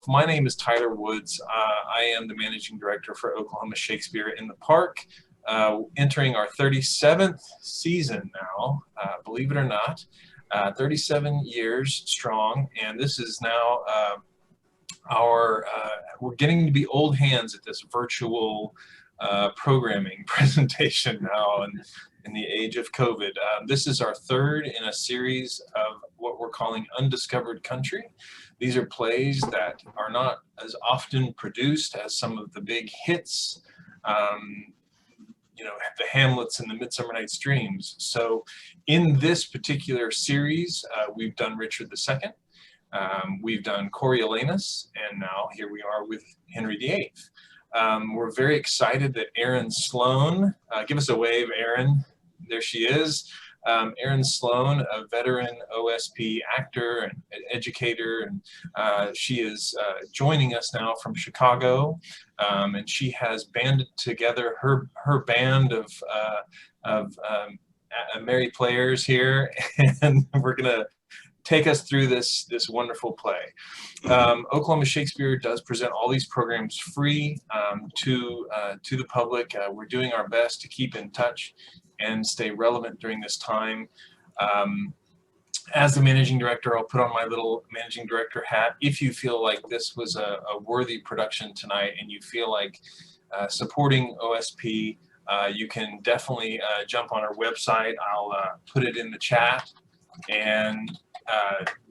My name is Tyler Woods. I am the Managing Director for Oklahoma Shakespeare in the Park, entering our 37th season now, believe it or not, 37 years strong, and this is now we're getting to be old hands at this virtual programming presentation now in the age of COVID. This is our third in a series of what we're calling Undiscovered Country. These are plays that are not as often produced as some of the big hits, you know, the Hamlets and the Midsummer Night's Dreams. So in this particular series, we've done Richard II, we've done Coriolanus, and now here we are with Henry VIII. We're very excited that Erin Sloan, give us a wave, Erin. There she is. Erin Sloan, a veteran OSP actor and educator, and she is joining us now from Chicago, and she has banded together her band of merry players here, and we're gonna take us through this wonderful play. Oklahoma Shakespeare does present all these programs free to the public. We're doing our best to keep in touch and stay relevant during this time. As the managing director, I'll put on my little managing director hat. If you feel like this was a worthy production tonight and you feel like supporting OSP, you can definitely jump on our website. I'll put it in the chat, and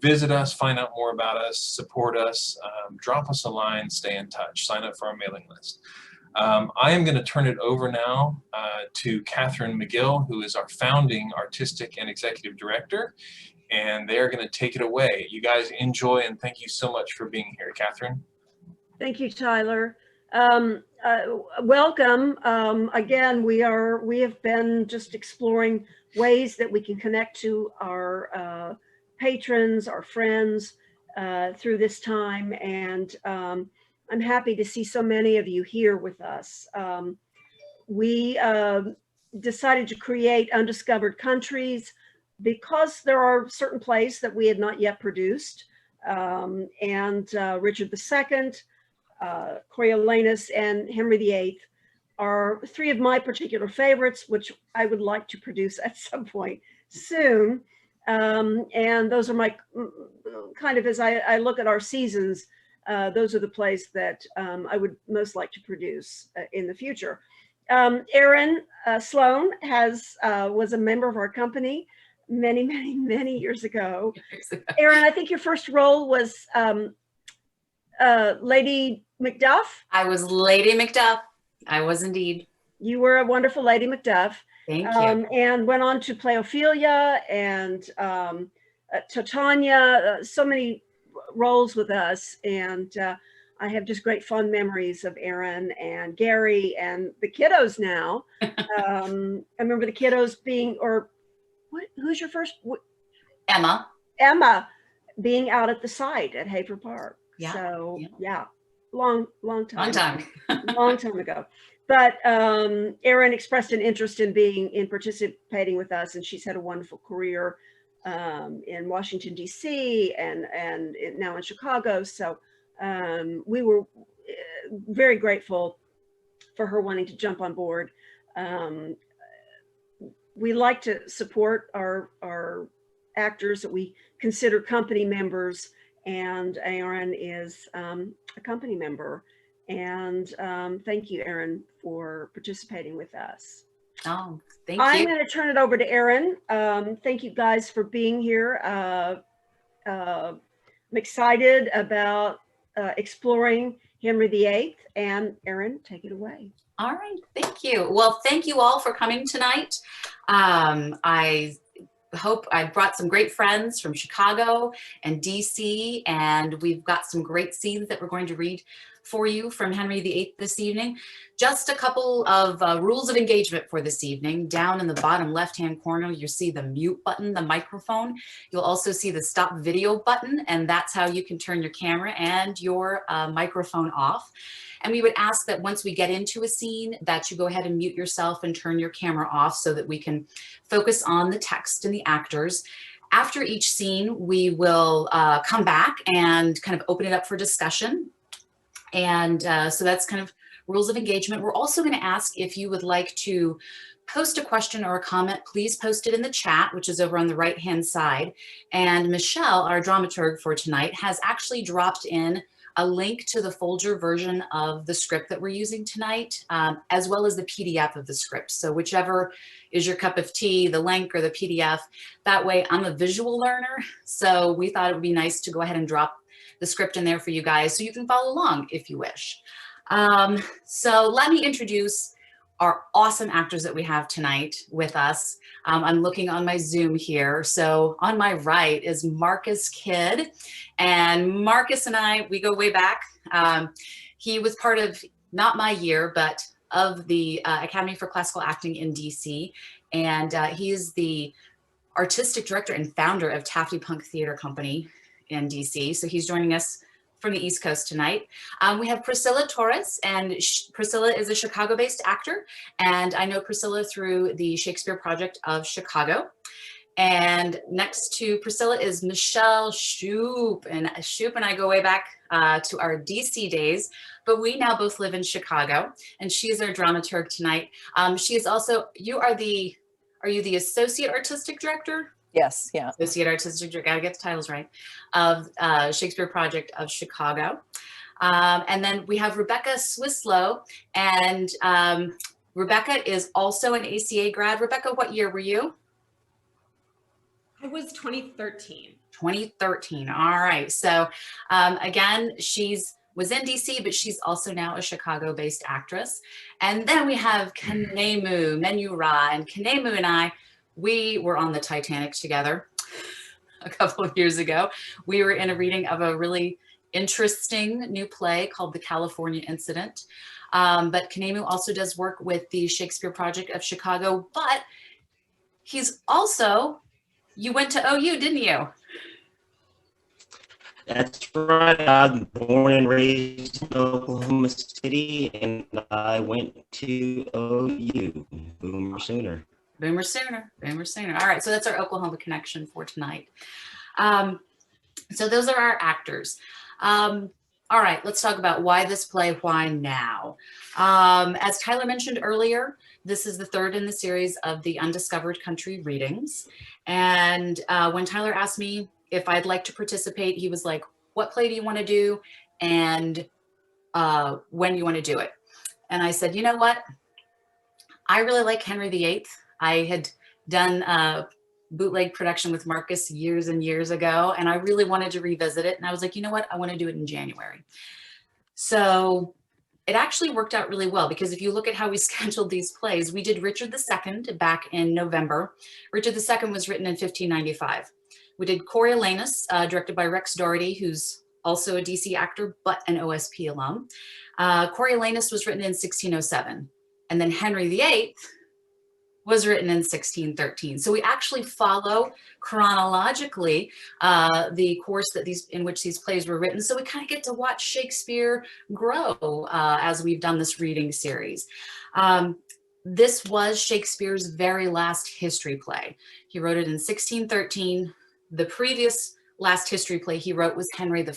visit us, find out more about us, support us, drop us a line, stay in touch, sign up for our mailing list. I am going to turn it over now to Catherine McGill, who is our founding artistic and executive director, and they're going to take it away. You guys enjoy, and thank you so much for being here. Catherine. Thank you, Tyler. Welcome. Again, we have been just exploring ways that we can connect to our patrons, our friends through this time, and I'm happy to see so many of you here with us. We decided to create Undiscovered Countries because there are certain plays that we had not yet produced, and Richard II, Coriolanus, and Henry VIII are three of my particular favorites, which I would like to produce at some point soon. And those are my kind of, as I look at our seasons, those are the plays that I would most like to produce in the future. Erin Sloan was a member of our company many years ago. Erin, I think your first role was Lady Macduff. I was Lady Macduff. I was indeed. You were a wonderful Lady Macduff. Thank you. And went on to play Ophelia and Titania, so many roles with us. And I have just great fond memories of Erin and Gary and the kiddos now. I remember the kiddos being, or who's your first? Emma. Emma being out at the site at Hafer Park. Yeah. So yeah, long time. Long time ago. But Erin expressed an interest in participating with us, and she's had a wonderful career in Washington, D.C. and now in Chicago. So we were very grateful for her wanting to jump on board. We like to support our actors that we consider company members, and Erin is a company member. And thank you, Erin, for participating with us. Oh, thank you. I'm going to turn it over to Erin. Thank you guys for being here. I'm excited about exploring Henry VIII, and Erin, take it away. All right, thank you. Well, thank you all for coming tonight. I hope I brought some great friends from Chicago and DC, and we've got some great scenes that we're going to read for you from Henry VIII this evening. Just a couple of rules of engagement for this evening. Down in the bottom left-hand corner, you see the mute button, the microphone. You'll also see the stop video button, and that's how you can turn your camera and your microphone off. And we would ask that once we get into a scene that you go ahead and mute yourself and turn your camera off so that we can focus on the text and the actors. After each scene, we will come back and kind of open it up for discussion. And so that's kind of rules of engagement. We're also going to ask if you would like to post a question or a comment, please post it in the chat, which is over on the right-hand side. And Michelle, our dramaturg for tonight, has actually dropped in a link to the Folger version of the script that we're using tonight, as well as the PDF of the script. So whichever is your cup of tea, the link or the PDF, that way I'm a visual learner. So we thought it would be nice to go ahead and drop the script in there for you guys so you can follow along if you wish. So let me introduce our awesome actors that we have tonight with us. I'm looking on my Zoom here. So on my right is Marcus Kidd, and Marcus and I, we go way back. He was part of, not my year, but of the Academy for Classical Acting in DC. And he is the artistic director and founder of Taffy Punk Theater Company in DC. So he's joining us from the East Coast tonight. We have Priscilla Torres, and Priscilla is a Chicago-based actor, and I know Priscilla through the Shakespeare Project of Chicago. And next to Priscilla is Michelle Shoup, and Shoup and I go way back to our DC days, but we now both live in Chicago, and she is our dramaturg tonight. She is also, are you the Associate Artistic Director? Yes, yeah. Associate Artistic Director, gotta get the titles right, of Shakespeare Project of Chicago. And then we have Rebecca Swisslow, and Rebecca is also an ACA grad. Rebecca, what year were you? I was 2013. 2013, all right. So again, was in DC, but she's also now a Chicago-based actress. And then we have Kanemu Menyura, and Kanemu and I, we were on the Titanic together a couple of years ago. We were in a reading of a really interesting new play called The California Incident. But Kanemu also does work with the Shakespeare Project of Chicago, but he's also, you went to OU, didn't you? That's right. I'm born and raised in Oklahoma City, and I went to OU, Boomer Sooner. Boomer Sooner, Boomer Sooner. All right, so that's our Oklahoma connection for tonight. So those are our actors. All right, let's talk about why this play, why now? As Tyler mentioned earlier, this is the third in the series of the Undiscovered Country readings. And when Tyler asked me if I'd like to participate, he was like, what play do you want to do? And when you want to do it? And I said, you know what? I really like Henry VIII. I had done a bootleg production with Marcus years and years ago, and I really wanted to revisit it. And I was like, you know what? I want to do it in January. So it actually worked out really well, because if you look at how we scheduled these plays, we did Richard II back in November. Richard II was written in 1595. We did Coriolanus, directed by Rex Doherty, who's also a DC actor, but an OSP alum. Coriolanus was written in 1607. And then Henry VIII was written in 1613. So we actually follow chronologically the course that in which these plays were written. So we kind of get to watch Shakespeare grow as we've done this reading series. This was Shakespeare's very last history play. He wrote it in 1613. The previous last history play he wrote was Henry V.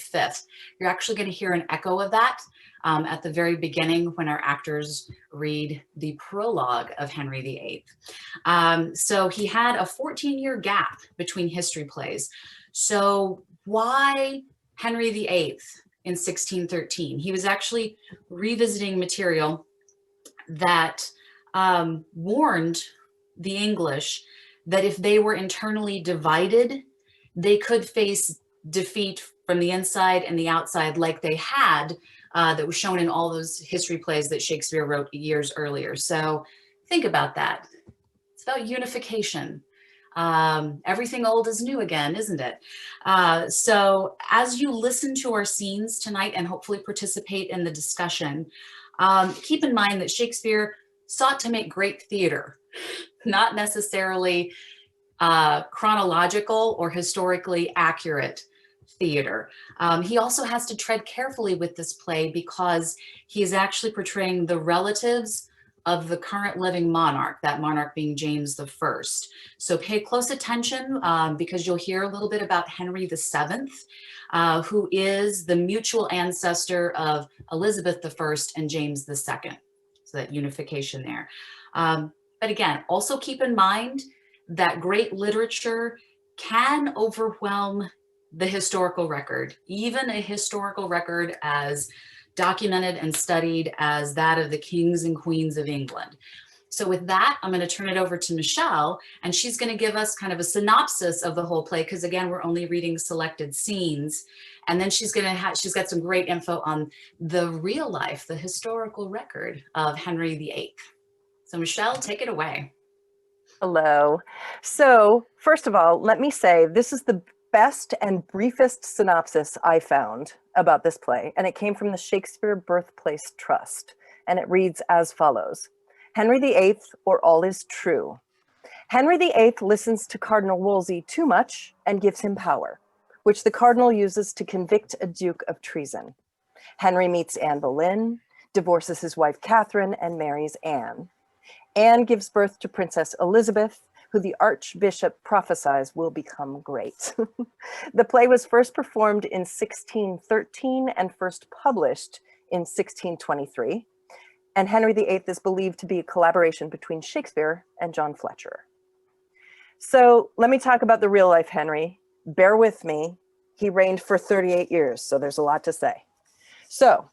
You're actually going to hear an echo of that at the very beginning when our actors read the prologue of Henry VIII. So he had a 14-year gap between history plays. So why Henry VIII in 1613? He was actually revisiting material that warned the English that if they were internally divided, they could face defeat from the inside and the outside, like they had that was shown in all those history plays that Shakespeare wrote years earlier. So think about that. It's about unification. Everything old is new again, isn't it? So as you listen to our scenes tonight and hopefully participate in the discussion, keep in mind that Shakespeare sought to make great theater, not necessarily chronological or historically accurate theater. He also has to tread carefully with this play because he is actually portraying the relatives of the current living monarch, that monarch being James I. So pay close attention because you'll hear a little bit about Henry VII, who is the mutual ancestor of Elizabeth I and James II. So that unification there. But again, also keep in mind that great literature can overwhelm the historical record, even a historical record as documented and studied as that of the kings and queens of England. So with that, I'm going to turn it over to Michelle, and she's going to give us kind of a synopsis of the whole play, because again, we're only reading selected scenes. And then she's got some great info on the real life, the historical record of Henry VIII. So Michelle, take it away. Hello. So first of all, let me say this is the best and briefest synopsis I found about this play, and it came from the Shakespeare Birthplace Trust, and it reads as follows. Henry VIII, or All is True. Henry VIII listens to Cardinal Wolsey too much and gives him power, which the cardinal uses to convict a duke of treason. Henry meets Anne Boleyn, divorces his wife Catherine, and marries Anne. Anne gives birth to Princess Elizabeth, who the Archbishop prophesies will become great. The play was first performed in 1613 and first published in 1623. And Henry VIII is believed to be a collaboration between Shakespeare and John Fletcher. So let me talk about the real life Henry. Bear with me. He reigned for 38 years, so there's a lot to say. So,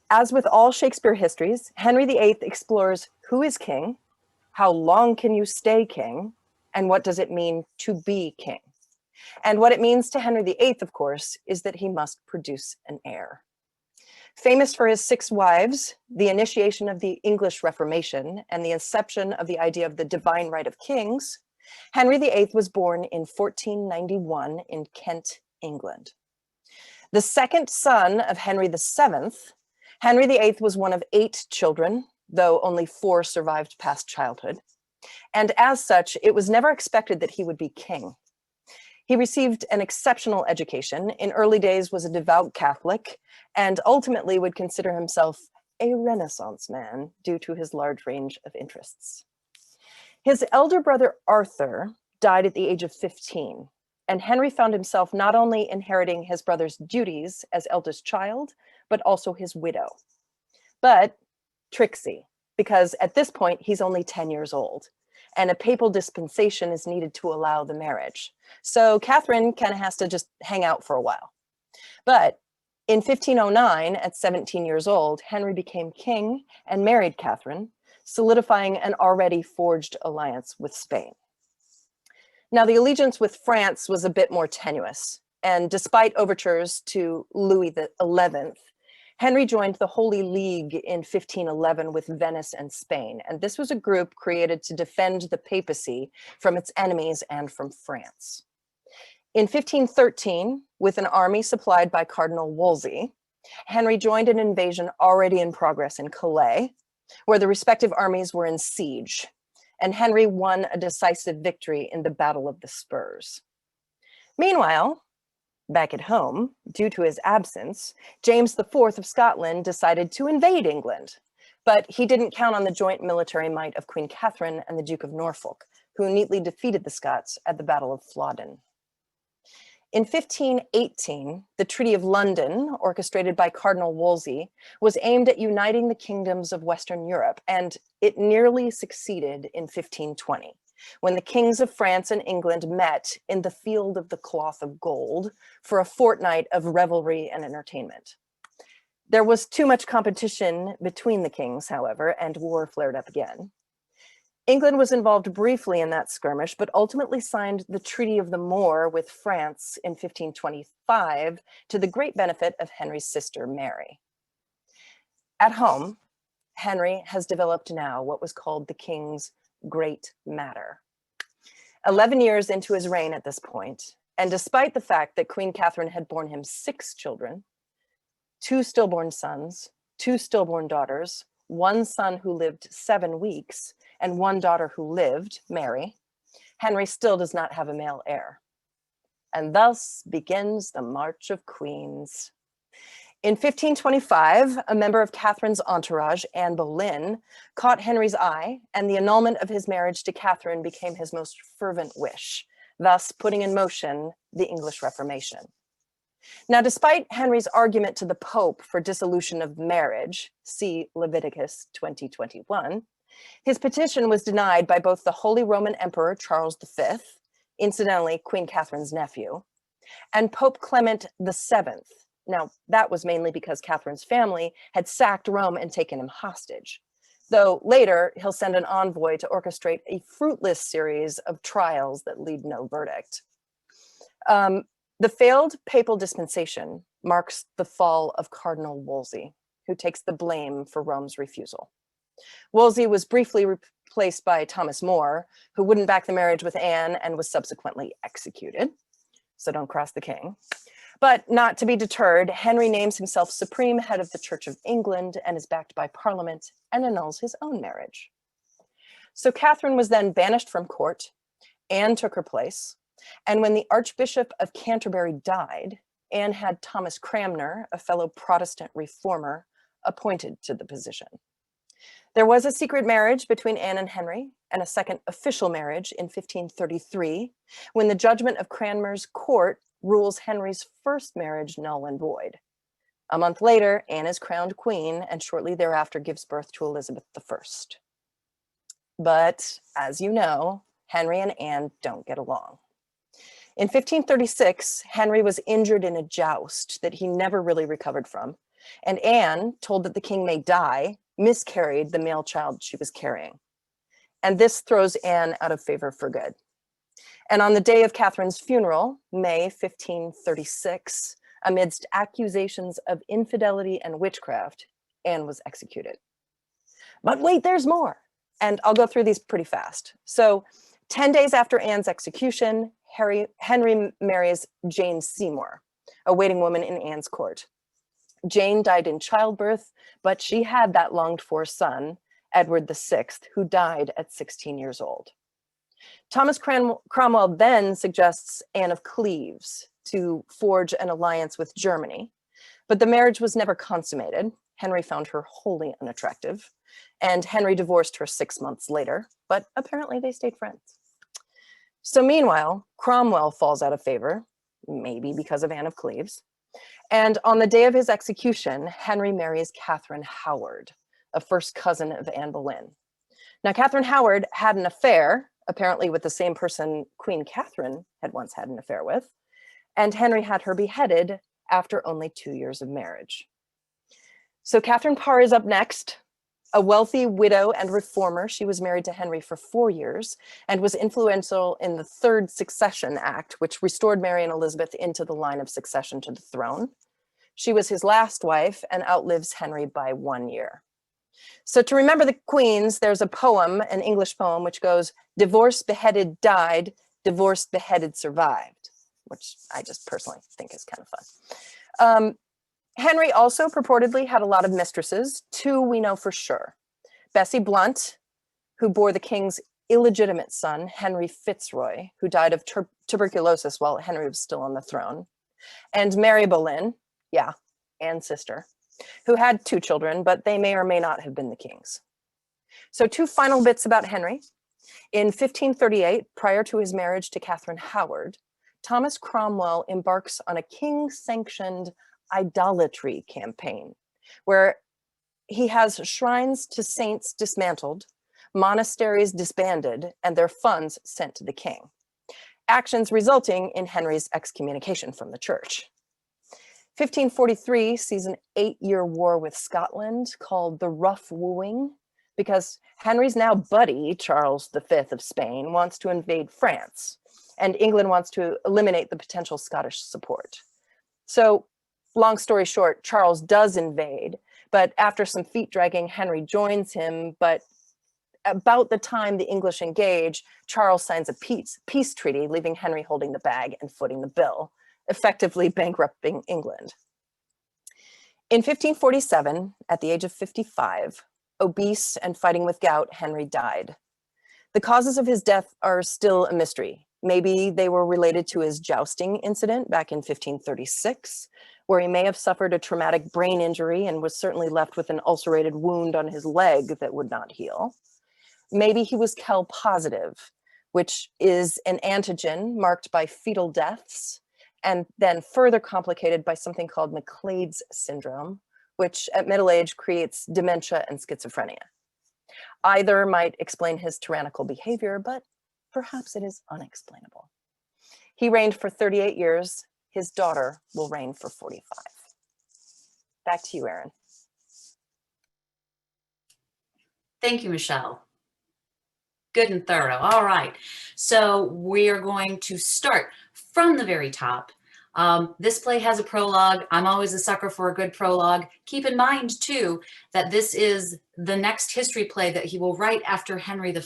as with all Shakespeare histories, Henry VIII explores who is king, how long can you stay king, and what does it mean to be king? And what it means to Henry VIII, of course, is that he must produce an heir. Famous for his 6 wives, the initiation of the English Reformation, and the inception of the idea of the divine right of kings, Henry VIII was born in 1491 in Kent, England. The second son of Henry VII, Henry VIII was one of 8 children, though only 4 survived past childhood. And as such, it was never expected that he would be king. He received an exceptional education, in early days was a devout Catholic, and ultimately would consider himself a Renaissance man due to his large range of interests. His elder brother Arthur died at the age of 15, and Henry found himself not only inheriting his brother's duties as eldest child, but also his widow. But tricksy, because at this point he's only 10 years old, and a papal dispensation is needed to allow the marriage. So Catherine kind of has to just hang out for a while. But in 1509, at 17 years old, Henry became king and married Catherine, solidifying an already forged alliance with Spain. Now, the allegiance with France was a bit more tenuous, and despite overtures to Louis XI, Henry joined the Holy League in 1511 with Venice and Spain, and this was a group created to defend the papacy from its enemies and from France. In 1513, with an army supplied by Cardinal Wolsey, Henry joined an invasion already in progress in Calais, where the respective armies were in siege, and Henry won a decisive victory in the Battle of the Spurs. Meanwhile, back at home, due to his absence, James IV of Scotland decided to invade England, but he didn't count on the joint military might of Queen Catherine and the Duke of Norfolk, who neatly defeated the Scots at the Battle of Flodden. In 1518, the Treaty of London, orchestrated by Cardinal Wolsey, was aimed at uniting the kingdoms of Western Europe, and it nearly succeeded in 1520. When the kings of France and England met in the Field of the Cloth of Gold for a fortnight of revelry and entertainment. There was too much competition between the kings, however, and war flared up again. England was involved briefly in that skirmish, but ultimately signed the Treaty of the Moor with France in 1525 to the great benefit of Henry's sister, Mary. At home, Henry has developed now what was called the King's Great Matter. 11 years into his reign at this point, and despite the fact that Queen Catherine had borne him 6 children, 2 stillborn sons, 2 stillborn daughters, 1 son who lived 7 weeks, and 1 daughter who lived, Mary, Henry still does not have a male heir. And thus begins the March of Queens. In 1525, a member of Catherine's entourage, Anne Boleyn, caught Henry's eye, and the annulment of his marriage to Catherine became his most fervent wish, thus putting in motion the English Reformation. Now, despite Henry's argument to the Pope for dissolution of marriage, see Leviticus 20:21, his petition was denied by both the Holy Roman Emperor Charles V, incidentally Queen Catherine's nephew, and Pope Clement VII. Now, that was mainly because Catherine's family had sacked Rome and taken him hostage, though later he'll send an envoy to orchestrate a fruitless series of trials that lead no verdict. The failed papal dispensation marks the fall of Cardinal Wolsey, who takes the blame for Rome's refusal. Wolsey was briefly replaced by Thomas More, who wouldn't back the marriage with Anne and was subsequently executed. So don't cross the king. But not to be deterred, Henry names himself supreme head of the Church of England and is backed by Parliament and annuls his own marriage. So Catherine was then banished from court. Anne took her place. And when the Archbishop of Canterbury died, Anne had Thomas Cranmer, a fellow Protestant reformer, appointed to the position. There was a secret marriage between Anne and Henry, and a second official marriage in 1533, when the judgment of Cranmer's court rules Henry's first marriage null and void. A month later, Anne is crowned queen, and shortly thereafter gives birth to Elizabeth I. But, as you know, Henry and Anne don't get along. In 1536, Henry was injured in a joust that he never really recovered from, and Anne, told that the king may die, miscarried the male child she was carrying. And this throws Anne out of favor for good. And on the day of Catherine's funeral, May 1536, amidst accusations of infidelity and witchcraft, Anne was executed. But wait, there's more. And I'll go through these pretty fast. So 10 days after Anne's execution, Henry marries Jane Seymour, a waiting woman in Anne's court. Jane died in childbirth, but she had that longed-for son, Edward VI, who died at 16 years old. Thomas Cromwell then suggests Anne of Cleves to forge an alliance with Germany, but the marriage was never consummated. Henry found her wholly unattractive, and Henry divorced her 6 months later, but apparently they stayed friends. So meanwhile, Cromwell falls out of favor, maybe because of Anne of Cleves. And on the day of his execution, Henry marries Catherine Howard, a first cousin of Anne Boleyn. Now, Catherine Howard had an affair, apparently with the same person Queen Catherine had once had an affair with, and Henry had her beheaded after only 2 years of marriage. So Catherine Parr is up next. A wealthy widow and reformer, she was married to Henry for 4 years and was influential in the Third Succession Act, which restored Mary and Elizabeth into the line of succession to the throne. She was his last wife and outlives Henry by 1 year. So to remember the queens, there's a poem, an English poem, which goes, "Divorced, beheaded, died, divorced, beheaded, survived," which I just personally think is kind of fun. Henry also purportedly had a lot of mistresses. 2 we know for sure. Bessie Blunt, who bore the king's illegitimate son, Henry Fitzroy, who died of tuberculosis while Henry was still on the throne. And Mary Boleyn, yeah, Anne's sister, who had 2 children, but they may or may not have been the king's. So 2 final bits about Henry. In 1538, prior to his marriage to Catherine Howard, Thomas Cromwell embarks on a king-sanctioned idolatry campaign, where he has shrines to saints dismantled, monasteries disbanded, and their funds sent to the king. Actions resulting in Henry's excommunication from the church. 1543 sees an 8-year war with Scotland called the Rough Wooing, because Henry's now buddy, Charles V of Spain, wants to invade France, and England wants to eliminate the potential Scottish support. So, long story short, Charles does invade, but after some feet dragging, Henry joins him. But about the time the English engage, Charles signs a peace treaty, leaving Henry holding the bag and footing the bill, effectively bankrupting England. In 1547, at the age of 55, obese and fighting with gout, Henry died. The causes of his death are still a mystery. Maybe they were related to his jousting incident back in 1536, where he may have suffered a traumatic brain injury and was certainly left with an ulcerated wound on his leg that would not heal. Maybe he was Kell positive, which is an antigen marked by fetal deaths, and then further complicated by something called McLeod's syndrome, which at middle age creates dementia and schizophrenia. Either might explain his tyrannical behavior, but perhaps it is unexplainable. He reigned for 38 years. His daughter will reign for 45. Back to you, Erin. Thank you, Michelle. Good and thorough. All right. So we are going to start from the very top. This play has a prologue. I'm always a sucker for a good prologue. Keep in mind, too, that this is the next history play that he will write after Henry V.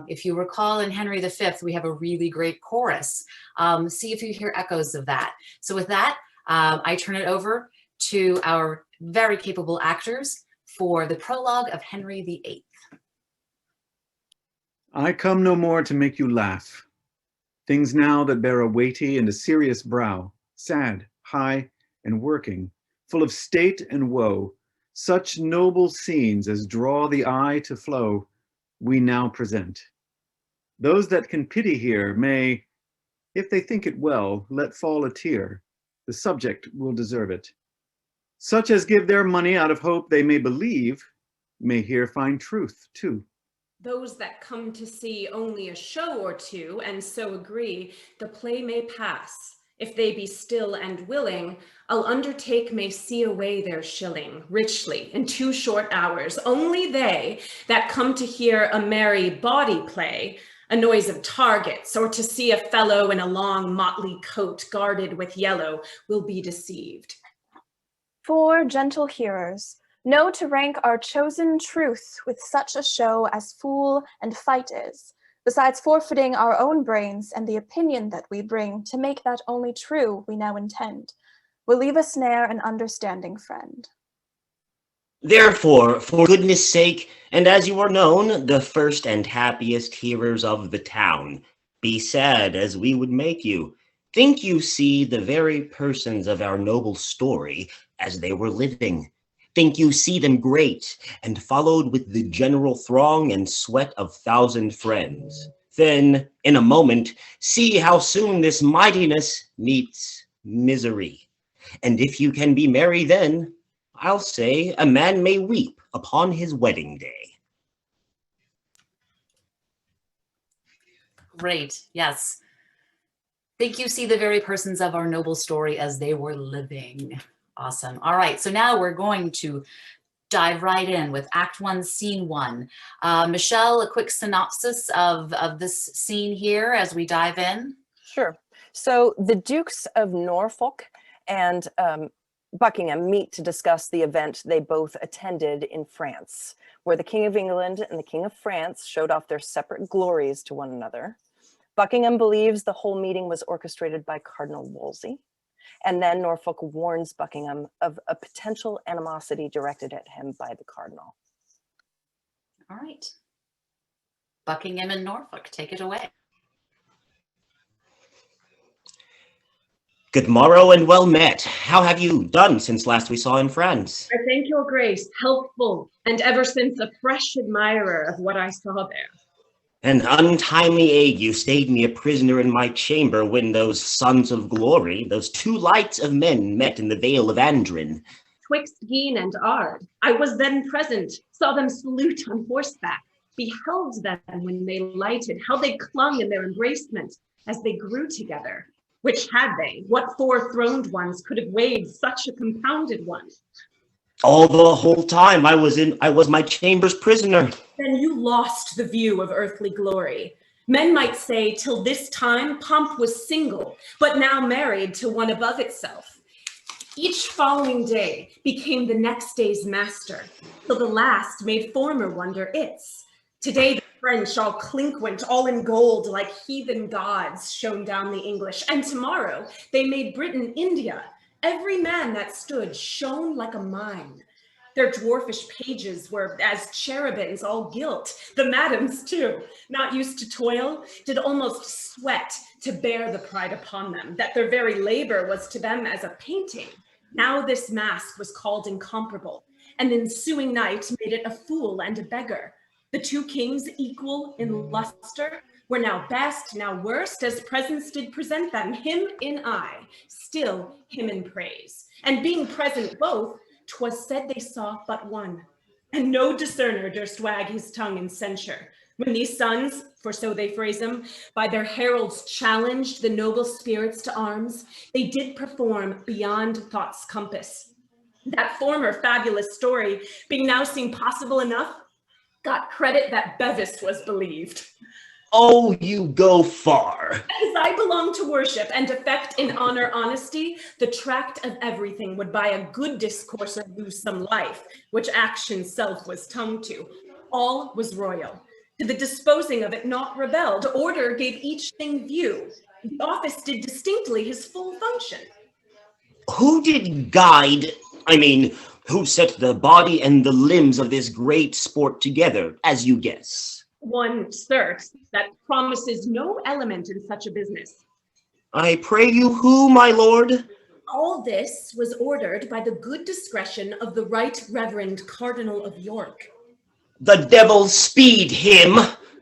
If you recall, in Henry V, we have a really great chorus. See if you hear echoes of that. So with that, I turn it over to our very capable actors for the prologue of Henry VIII. I come no more to make you laugh. Things now that bear a weighty and a serious brow, sad, high, and working, full of state and woe, such noble scenes as draw the eye to flow, we now present. Those that can pity here may, if they think it well, let fall a tear. The subject will deserve it. Such as give their money out of hope they may believe, may here find truth too. Those that come to see only a show or two and so agree, the play may pass. If they be still and willing, I'll undertake may see away their shilling richly in 2 short hours. Only they that come to hear a merry bawdy play, a noise of targets, or to see a fellow in a long motley coat guarded with yellow, will be deceived. For, gentle hearers, know to rank our chosen truth with such a show as fool and fight is, besides forfeiting our own brains and the opinion that we bring to make that only true we now intend, will leave a snare an understanding friend. Therefore, for goodness sake, and as you are known, the first and happiest hearers of the town, be sad as we would make you. Think you see the very persons of our noble story as they were living. Think you see them great, and followed with the general throng and sweat of 1,000 friends. Then, in a moment, see how soon this mightiness meets misery. And if you can be merry then, I'll say a man may weep upon his wedding day. Great, yes. Think you see the very persons of our noble story as they were living. Awesome. All right, so now we're going to dive right in with Act 1, Scene 1. Michelle, a quick synopsis of this scene here as we dive in. Sure. So the Dukes of Norfolk and Buckingham meet to discuss the event they both attended in France, where the King of England and the King of France showed off their separate glories to one another. Buckingham believes the whole meeting was orchestrated by Cardinal Wolsey. And then Norfolk warns Buckingham of a potential animosity directed at him by the Cardinal. All right. Buckingham and Norfolk, take it away. Good morrow and well met. How have you done since last we saw in France? I thank your grace, healthful, and ever since a fresh admirer of what I saw there. An untimely ague stayed me a prisoner in my chamber when those sons of glory, those 2 lights of men, met in the Vale of Andrin. Twixt Guine and Ard, I was then present, saw them salute on horseback, beheld them when they lighted, how they clung in their embracement as they grew together. Which had they? What 4 throned ones could have weighed such a compounded one? All the whole time I was my chamber's prisoner. Then you lost the view of earthly glory. Men might say till this time pomp was single, but now married to one above itself. Each following day became the next day's master, till the last made former wonder its. Today the French all clinquent, all in gold, like heathen gods shone down the English, and tomorrow they made Britain India. Every man that stood shone like a mine. Their dwarfish pages were as cherubins all gilt. The madams too, not used to toil, did almost sweat to bear the pride upon them, that their very labor was to them as a painting. Now this mask was called incomparable, and the ensuing night made it a fool and a beggar. The two kings, equal in luster, were now best, now worst, as presence did present them, him in eye, still him in praise. And being present both, 'twas said they saw but one, and no discerner durst wag his tongue in censure. When these sons, for so they phrase them, by their heralds challenged the noble spirits to arms, they did perform beyond thought's compass. That former fabulous story, being now seen possible enough, got credit that Bevis was believed. Oh, you go far. As I belong to worship and affect in honor honesty, the tract of everything would by a good discourser lose some life, which action self was tongue to. All was royal. To the disposing of it not rebelled. Order gave each thing view. The office did distinctly his full function. Who did who set the body and the limbs of this great sport together, as you guess? One certes that promises no element in such a business. I pray you who, my lord? All this was ordered by the good discretion of the Right Reverend Cardinal of York. The devil speed him!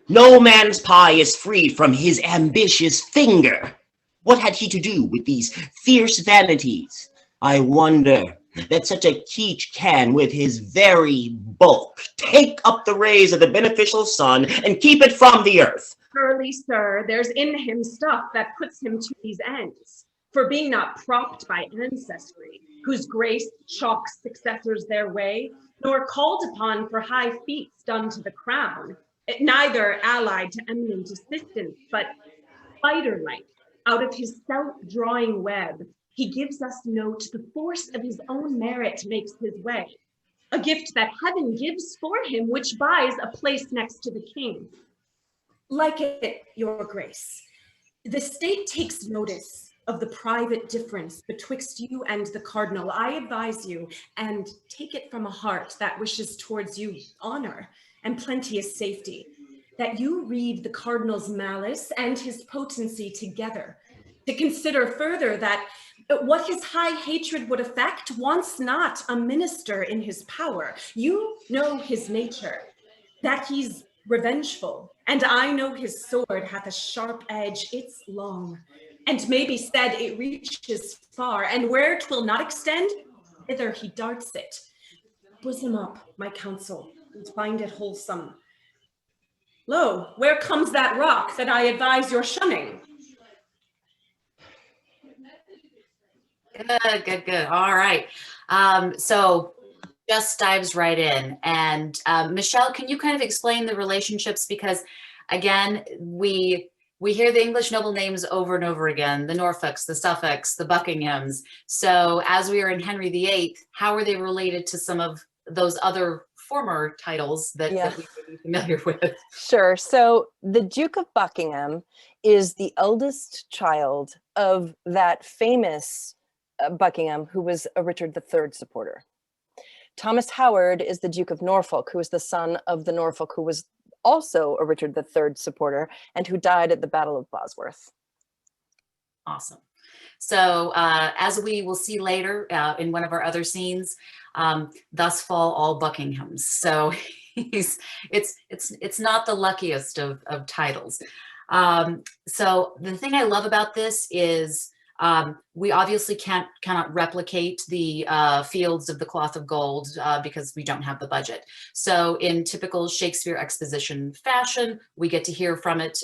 No man's pie is freed from his ambitious finger. What had he to do with these fierce vanities? I wonder that such a keech can, with his very bulk, take up the rays of the beneficial sun and keep it from the earth. Surely, sir, there's in him stuff that puts him to these ends. For being not propped by ancestry, whose grace chalks successors their way, nor called upon for high feats done to the crown, it neither allied to eminent assistance, but spider-like, out of his self-drawing web, he gives us note the force of his own merit makes his way, a gift that heaven gives for him, which buys a place next to the king. Like it, your grace, the state takes notice of the private difference betwixt you and the cardinal. I advise you, and take it from a heart that wishes towards you honor and plenteous safety, that you read the cardinal's malice and his potency together, to consider further that what his high hatred would effect wants not a minister in his power. You know his nature, that he's revengeful, and I know his sword hath a sharp edge, it's long, and may be said it reaches far, and where 'twill not extend, thither he darts it. Bosom up my counsel, and find it wholesome. Lo, where comes that rock that I advise your shunning? Good. All right. So just dives right in. And Michelle, can you kind of explain the relationships? Because again, we hear the English noble names over and over again, the Norfolks, the Suffolks, the Buckinghams. So as we are in Henry VIII, how are they related to some of those other former titles that we may be familiar with? Sure. So the Duke of Buckingham is the eldest child of that famous Buckingham, who was a Richard III supporter. Thomas Howard is the Duke of Norfolk, who is the son of the Norfolk, who was also a Richard III supporter and who died at the Battle of Bosworth. Awesome. So as we will see later in one of our other scenes, thus fall all Buckinghams. So it's not the luckiest of titles. So the thing I love about this is we obviously cannot replicate the fields of the cloth of gold because we don't have the budget. So in typical Shakespeare exposition fashion, we get to hear from it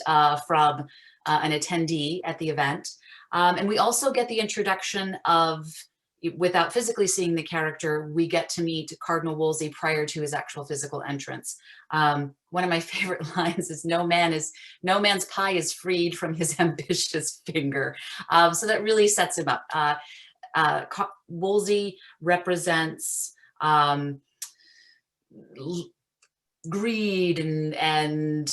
from an attendee at the event. And we also get the introduction of, without physically seeing the character, we get to meet Cardinal Wolsey prior to his actual physical entrance. One of my favorite lines is no man's pie is freed from his ambitious finger. So that really sets him up. Wolsey represents greed and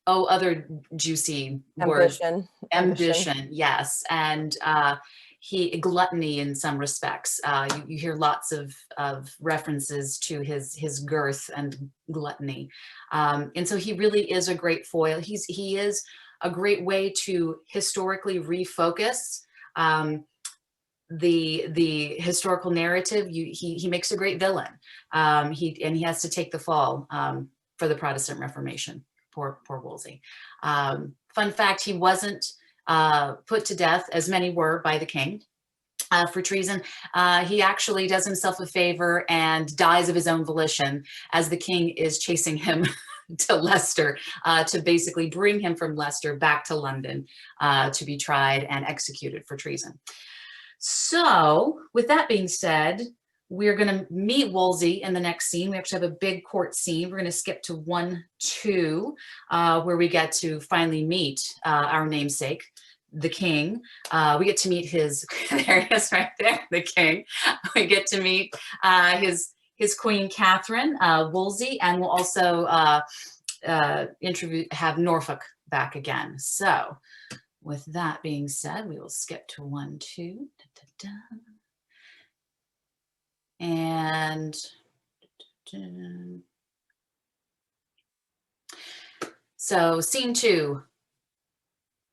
other juicy words. Ambition, yes. And gluttony in some respects. You hear lots of references to his girth and gluttony. And so he really is a great foil. He is a great way to historically refocus the historical narrative. He makes a great villain. He has to take the fall for the Protestant Reformation. Poor Wolsey. Fun fact: he wasn't put to death, as many were, by the king for treason. He actually does himself a favor and dies of his own volition as the king is chasing him to Leicester, to basically bring him from Leicester back to London to be tried and executed for treason. So with that being said, we're going to meet Wolsey in the next scene. We actually have a big court scene. We're going to skip to 1-2, where we get to finally meet our namesake, the king. We get to meet his, there he is right there, the king. We get to meet his queen, Catherine, Wolsey, and we'll also have Norfolk back again. So with that being said, we will skip to 1-2. And so scene 2,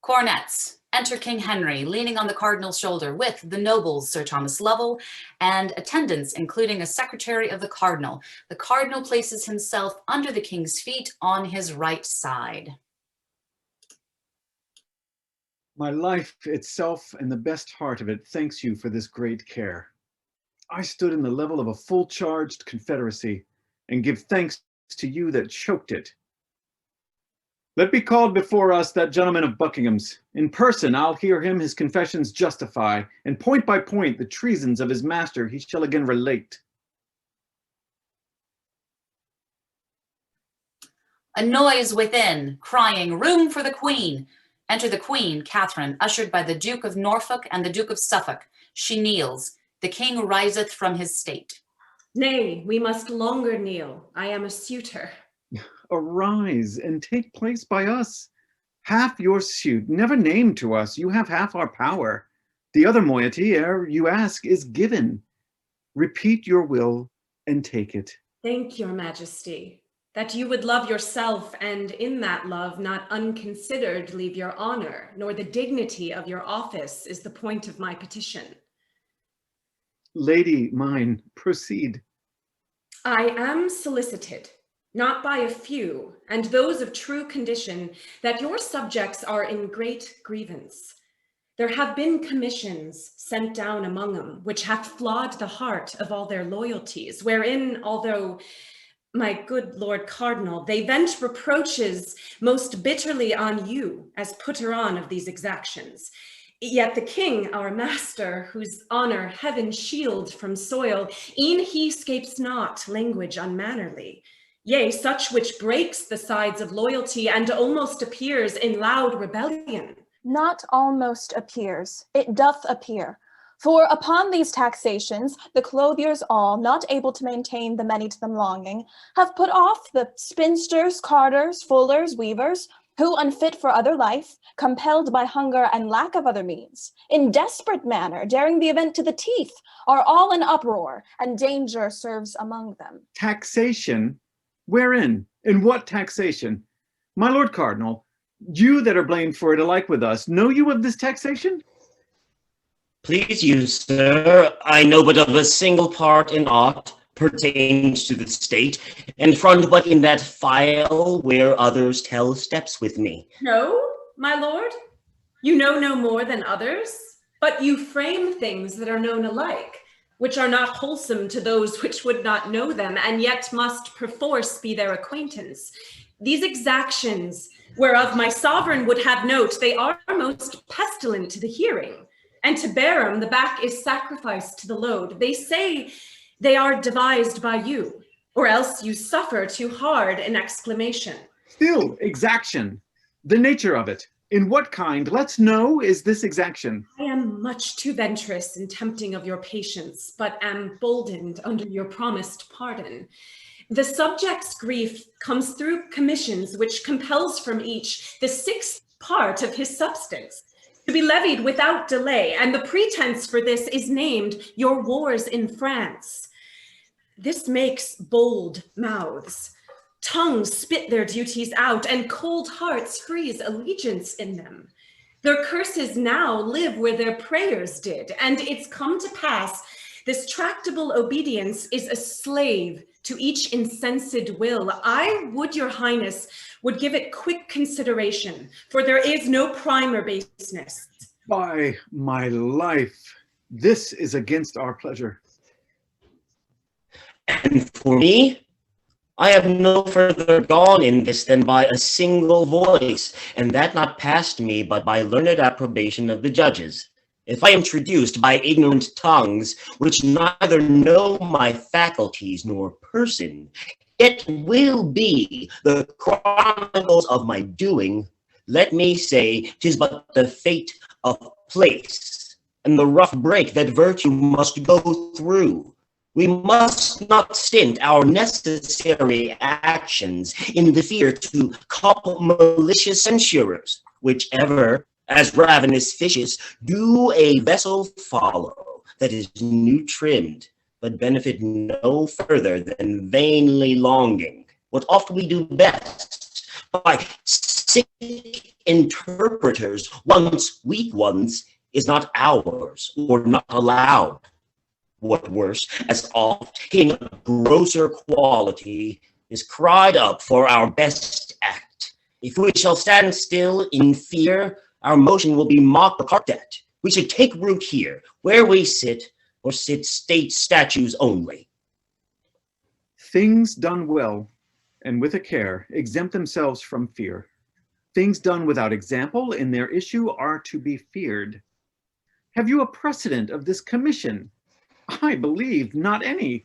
cornets. Enter King Henry, leaning on the cardinal's shoulder with the nobles, Sir Thomas Lovell, and attendants, including a secretary of the cardinal. The cardinal places himself under the king's feet on his right side. My life itself and the best heart of it thanks you for this great care. I stood in the level of a full-charged confederacy and give thanks to you that choked it. Let be called before us that gentleman of Buckingham's. In person, I'll hear him his confessions justify, and point by point the treasons of his master he shall again relate. A noise within, crying, "Room for the Queen!" Enter the Queen, Catherine, ushered by the Duke of Norfolk and the Duke of Suffolk. She kneels. The king riseth from his state. Nay, we must longer kneel. I am a suitor. Arise and take place by us. Half your suit, never named to us, you have half our power. The other moiety, ere you ask, is given. Repeat your will and take it. Thank your majesty, that you would love yourself, and in that love not unconsidered leave your honor, nor the dignity of your office is the point of my petition. Lady mine, proceed. I am solicited, not by a few, and those of true condition, that your subjects are in great grievance. There have been commissions sent down among them, which hath flawed the heart of all their loyalties, wherein, although, my good Lord Cardinal, they vent reproaches most bitterly on you as putter on of these exactions. Yet the king, our master, whose honor heaven shield from soil, e'en he scapes not language unmannerly. Yea, such which breaks the sides of loyalty and almost appears in loud rebellion. Not almost appears, it doth appear. For upon these taxations, the clothiers all, not able to maintain the many to them longing, have put off the spinsters, carders, fullers, weavers, who unfit for other life, compelled by hunger and lack of other means, in desperate manner, daring the event to the teeth, are all in uproar, and danger serves among them. Taxation? Wherein? In what taxation? My Lord Cardinal, you that are blamed for it alike with us, know you of this taxation? Please you, sir, I know but of a single part in aught pertains to the state, and front but in that file where others tell steps with me. No, my lord, you know no more than others, but you frame things that are known alike, which are not wholesome to those which would not know them, and yet must perforce be their acquaintance. These exactions, whereof my sovereign would have note, they are most pestilent to the hearing, and to bear 'em the back is sacrificed to the load. They say they are devised by you, or else you suffer too hard an exclamation. Still, exaction. The nature of it. In what kind, let's know, is this exaction? I am much too venturous in tempting of your patience, but am boldened under your promised pardon. The subject's grief comes through commissions which compels from each the 6th part of his substance, to be levied without delay, and the pretense for this is named your wars in France. This makes bold mouths. Tongues spit their duties out, and cold hearts freeze allegiance in them. Their curses now live where their prayers did, and it's come to pass this tractable obedience is a slave to each incensed will. I would your highness would give it quick consideration, for there is no primer baseness. By my life, this is against our pleasure. And for me, I have no further gone in this than by a single voice, and that not past me, but by learned approbation of the judges. If I am traduced by ignorant tongues, which neither know my faculties nor person, yet will be the chronicles of my doing, let me say 'tis but the fate of place, and the rough break that virtue must go through. We must not stint our necessary actions in the fear to couple malicious censurers, which ever, as ravenous fishes, do a vessel follow that is new trimmed, but benefit no further than vainly longing. What oft we do best, by sick interpreters, once weak ones, is not ours, or not allowed. What worse, as oft in a grosser quality is cried up for our best act. If we shall stand still in fear, our motion will be mocked at. We should take root here, where we sit, or sit state statues only. Things done well, and with a care, exempt themselves from fear. Things done without example in their issue are to be feared. Have you a precedent of this commission? I believe not any.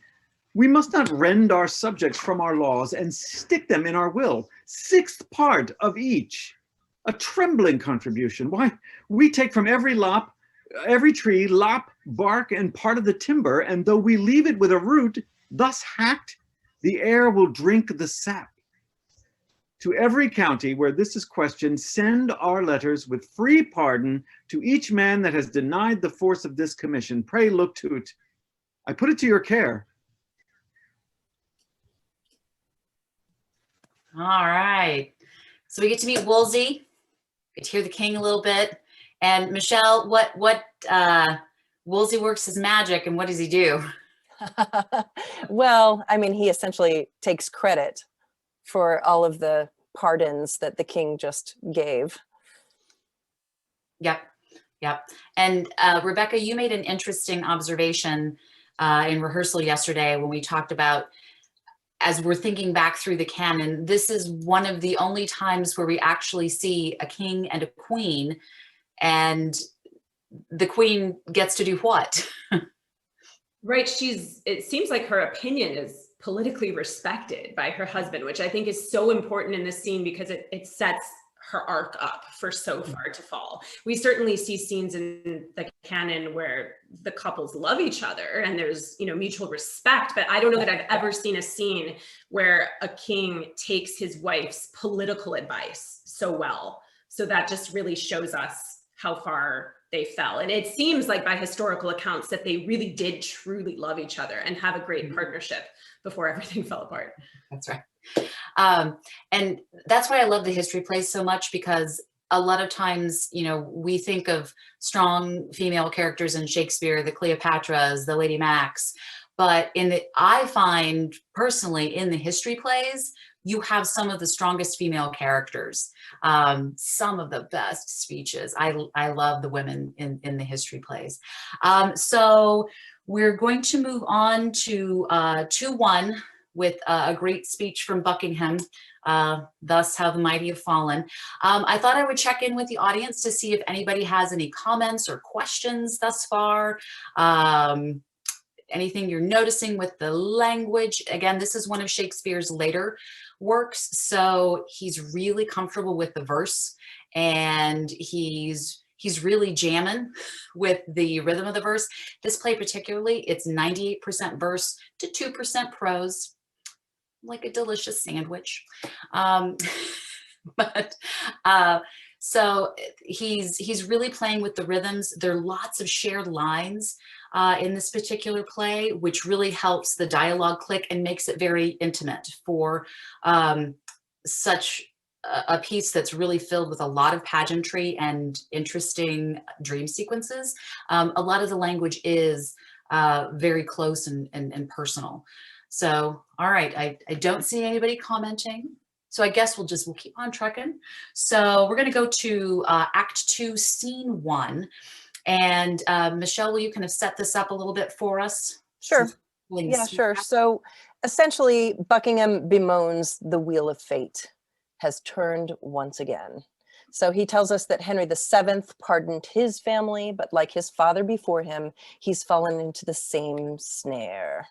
We must not rend our subjects from our laws and stick them in our will, 6th part of each. A trembling contribution. Why, we take from every tree, lop, bark, and part of the timber, and though we leave it with a root, thus hacked, the air will drink the sap. To every county where this is questioned, send our letters with free pardon to each man that has denied the force of this commission. Pray look to it. I put it to your care. All right. So we get to meet Wolsey, get to hear the king a little bit. And Michelle, Wolsey works his magic, and what does he do? Well, I mean, he essentially takes credit for all of the pardons that the king just gave. Yep. And Rebecca, you made an interesting observation in rehearsal yesterday when we talked about, as we're thinking back through the canon, this is one of the only times where we actually see a king and a queen, and the queen gets to do what? Right, it seems like her opinion is politically respected by her husband, which I think is so important in this scene because it sets her arc up for so far to fall. We certainly see scenes in the canon where the couples love each other and there's, mutual respect, but I don't know that I've ever seen a scene where a king takes his wife's political advice so well. So that just really shows us how far they fell. And it seems like by historical accounts that they really did truly love each other and have a great partnership before everything fell apart. That's right. And that's why I love the history plays so much, because a lot of times, we think of strong female characters in Shakespeare, the Cleopatras, the Lady Macks, but I find personally in the history plays, you have some of the strongest female characters, some of the best speeches. I love the women in the history plays. So we're going to move on to 2-1 with a great speech from Buckingham, thus how the mighty have fallen. I thought I would check in with the audience to see if anybody has any comments or questions thus far. Anything you're noticing with the language. Again, this is one of Shakespeare's later works, so he's really comfortable with the verse, and he's really jamming with the rhythm of the verse. This play particularly, it's 98% verse to 2% prose, like a delicious sandwich. But So he's really playing with the rhythms. There are lots of shared lines in this particular play, which really helps the dialogue click and makes it very intimate for such a piece that's really filled with a lot of pageantry and interesting dream sequences. A lot of the language is very close and personal. So, all right, I don't see anybody commenting. So I guess we'll keep on trucking. So we're gonna go to Act 2, Scene 1. And Michelle, will you kind of set this up a little bit for us? Sure. Yeah, sure. So essentially, Buckingham bemoans the wheel of fate has turned once again. So he tells us that Henry VII pardoned his family, but like his father before him, he's fallen into the same snare.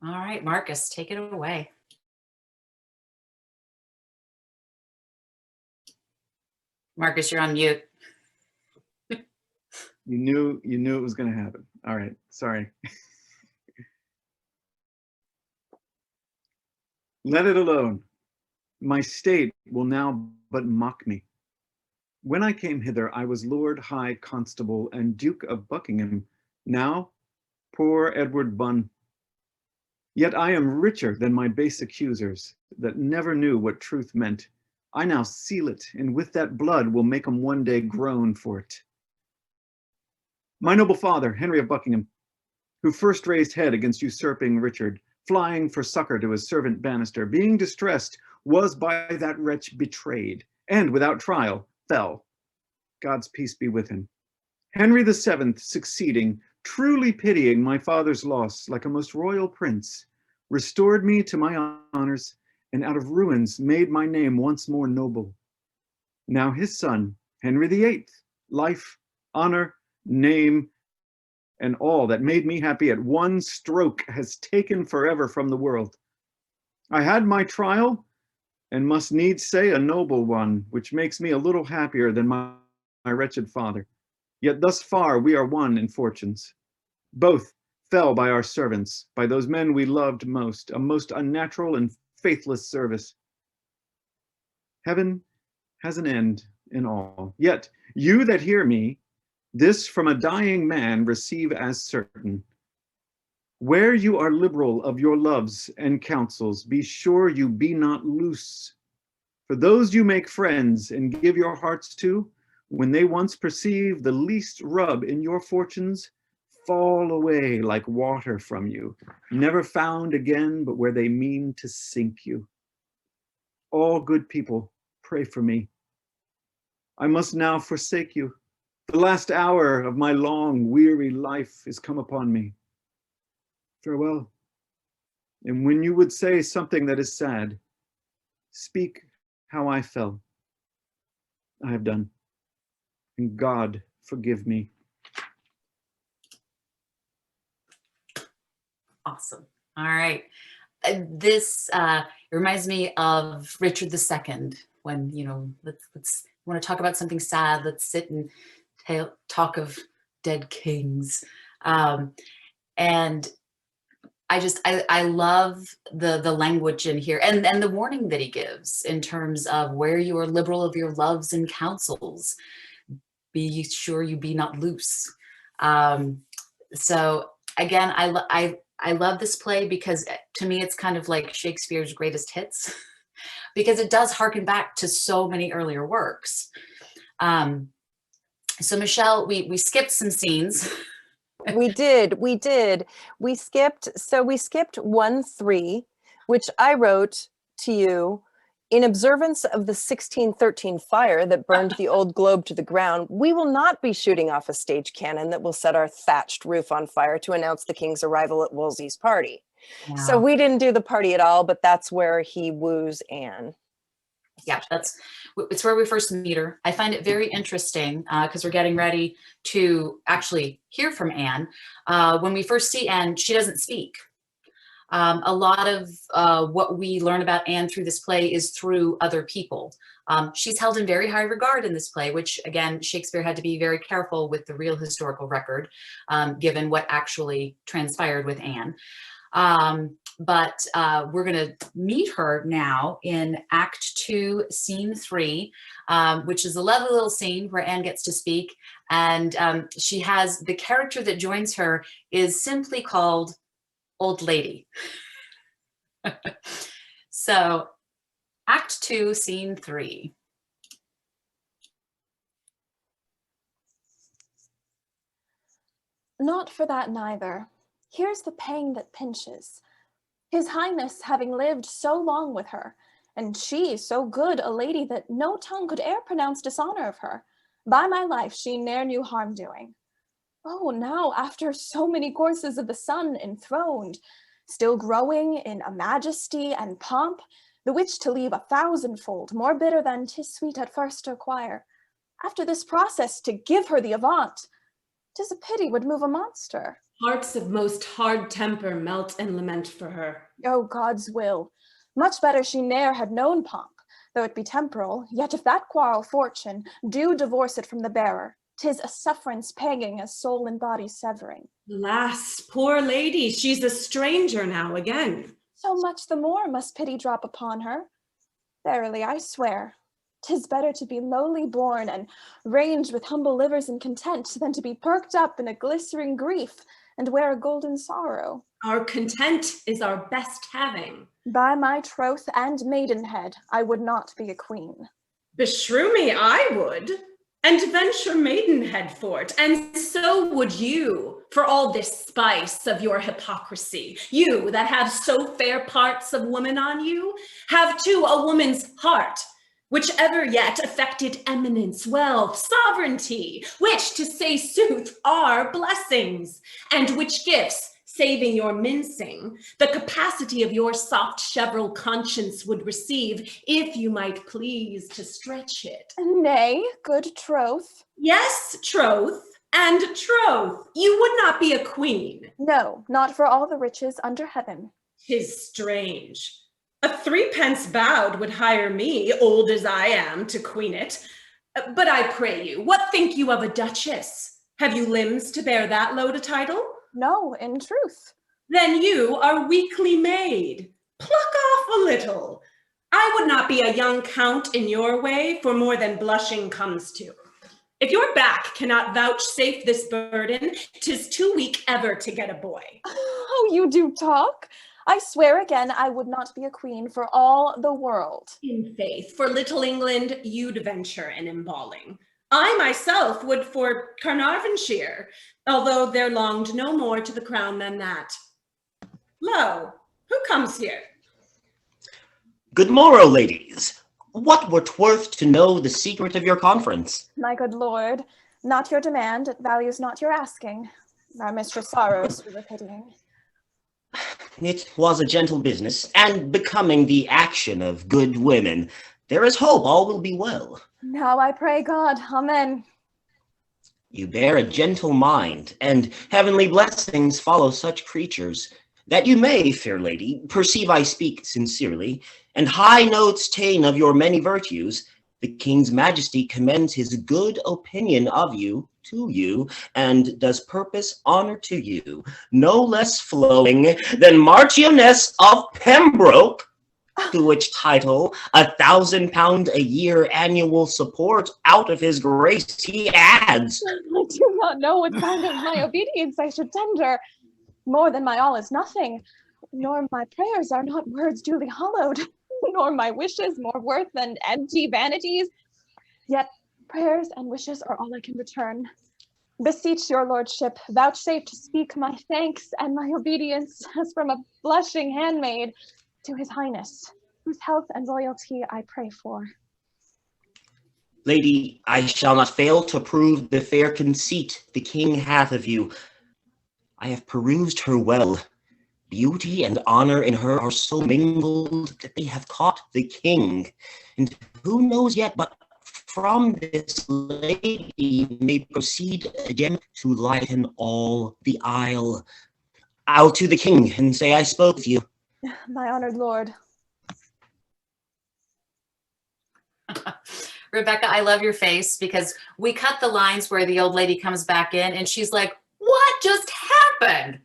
All right, Marcus, take it away. Marcus, you're on mute. You knew it was going to happen. All right, sorry. Let it alone. My state will now but mock me. When I came hither, I was Lord High Constable and Duke of Buckingham. Now, poor Edward Bunn. Yet I am richer than my base accusers that never knew what truth meant. I now seal it, and with that blood will make 'em one day groan for it. My noble father, Henry of Buckingham, who first raised head against usurping Richard, flying for succor to his servant Bannister, being distressed, was by that wretch betrayed, and without trial fell. God's peace be with him. Henry VII succeeding, truly pitying my father's loss, like a most royal prince, restored me to my honors, and out of ruins made my name once more noble. Now his son, Henry VIII, life, honor, name, and all that made me happy at one stroke has taken forever from the world. I had my trial, and must needs say a noble one, which makes me a little happier than my wretched father. Yet thus far we are one in fortunes. Both fell by our servants, by those men we loved most, a most unnatural and faithless service. Heaven has an end in all. Yet you that hear me, this from a dying man receive as certain. Where you are liberal of your loves and counsels, be sure you be not loose. For those you make friends and give your hearts to, when they once perceive the least rub in your fortunes, fall away like water from you, never found again but where they mean to sink you. All good people, pray for me. I must now forsake you. The last hour of my long, weary life is come upon me. Farewell. And when you would say something that is sad, speak how I fell. I have done. And God forgive me. Awesome. All right. This reminds me of Richard II, when, you know, let's want to talk about something sad, let's sit and talk of dead kings. And I love the language in here and the warning that he gives in terms of where you are liberal of your loves and counsels, be sure you be not loose. So again, I love this play because to me, it's kind of like Shakespeare's greatest hits because it does harken back to so many earlier works. So Michelle, we skipped some scenes. We did. We skipped 1-3, which I wrote to you. In observance of the 1613 fire that burned the old globe to the ground, we will not be shooting off a stage cannon that will set our thatched roof on fire to announce the king's arrival at Wolsey's party. Wow. So we didn't do the party at all, but that's where he woos Anne. Yeah, it's where we first meet her. I find it very interesting because we're getting ready to actually hear from Anne. When we first see Anne, she doesn't speak. A lot of what we learn about Anne through this play is through other people. She's held in very high regard in this play, which again, Shakespeare had to be very careful with the real historical record, given what actually transpired with Anne. but we're going to meet her now in Act 2, Scene 3, which is a lovely little scene where Anne gets to speak. And she has, the character that joins her is simply called Old Lady. So Act 2, Scene 3. Not for that neither. Here's the pang that pinches. His Highness having lived so long with her, and she so good a lady that no tongue could e'er pronounce dishonor of her. By my life, she ne'er knew harm doing. Oh, now after so many courses of the sun enthroned, still growing in a majesty and pomp, the which to leave 1,000-fold more bitter than 'tis sweet at first to acquire. After this process to give her the avant, 'tis a pity would move a monster. Hearts of most hard temper melt and lament for her. Oh, God's will. Much better she ne'er had known pomp, though it be temporal, yet if that quarrel fortune do divorce it from the bearer, 'tis a sufferance panging as soul and body severing. Alas, poor lady, she's a stranger now again. So much the more must pity drop upon her. Verily, I swear, 'tis better to be lowly born and ranged with humble livers in content than to be perked up in a glistering grief and wear a golden sorrow. Our content is our best having. By my troth and maidenhead, I would not be a queen. Beshrew me, I would, and venture maidenhead for't, and so would you, for all this spice of your hypocrisy. You that have so fair parts of woman on you, have too a woman's heart, which ever yet affected eminence, wealth, sovereignty, which, to say sooth, are blessings, and which gifts, saving your mincing, the capacity of your soft cheverel conscience would receive, if you might please to stretch it. Nay, good troth. Yes, troth, and troth, you would not be a queen. No, not for all the riches under heaven. 'Tis strange. A 3 pence bowed would hire me, old as I am, to queen it. But I pray you, what think you of a duchess? Have you limbs to bear that load a title? No, in truth. Then you are weakly made. Pluck off a little. I would not be a young count in your way, for more than blushing comes to. If your back cannot vouchsafe this burden, 'tis too weak ever to get a boy. Oh, you do talk. I swear again I would not be a queen for all the world. In faith, for little England, you'd venture an emballing. I myself would for Carnarvonshire, although there longed no more to the crown than that. Lo, who comes here? Good morrow, ladies. What were 'tworth to know the secret of your conference? My good lord, not your demand, it values not your asking. Our mistress sorrows we were pitying. It was a gentle business, and becoming the action of good women. There is hope all will be well. Now I pray God, amen. You bear a gentle mind, and heavenly blessings follow such creatures, that you may, fair lady, perceive I speak sincerely, and high notes ta'en of your many virtues. The King's Majesty commends his good opinion of you to you, and does purpose honor to you, no less flowing than Marchioness of Pembroke, to which title £1,000 a year annual support out of his grace he adds. I do not know what kind of my obedience I should tender. More than my all is nothing, nor my prayers are not words duly hallowed, nor my wishes more worth than empty vanities. Yet prayers and wishes are all I can return. Beseech your lordship, vouchsafe to speak my thanks and my obedience as from a blushing handmaid to his highness, whose health and loyalty I pray for. Lady, I shall not fail to prove the fair conceit the king hath of you. I have perused her well. Beauty and honor in her are so mingled that they have caught the king. And who knows yet but from this lady may proceed again to lighten all the isle. I'll to the king and say I spoke with you. My honored lord. Rebecca, I love your face because we cut the lines where the old lady comes back in and she's like, what just happened?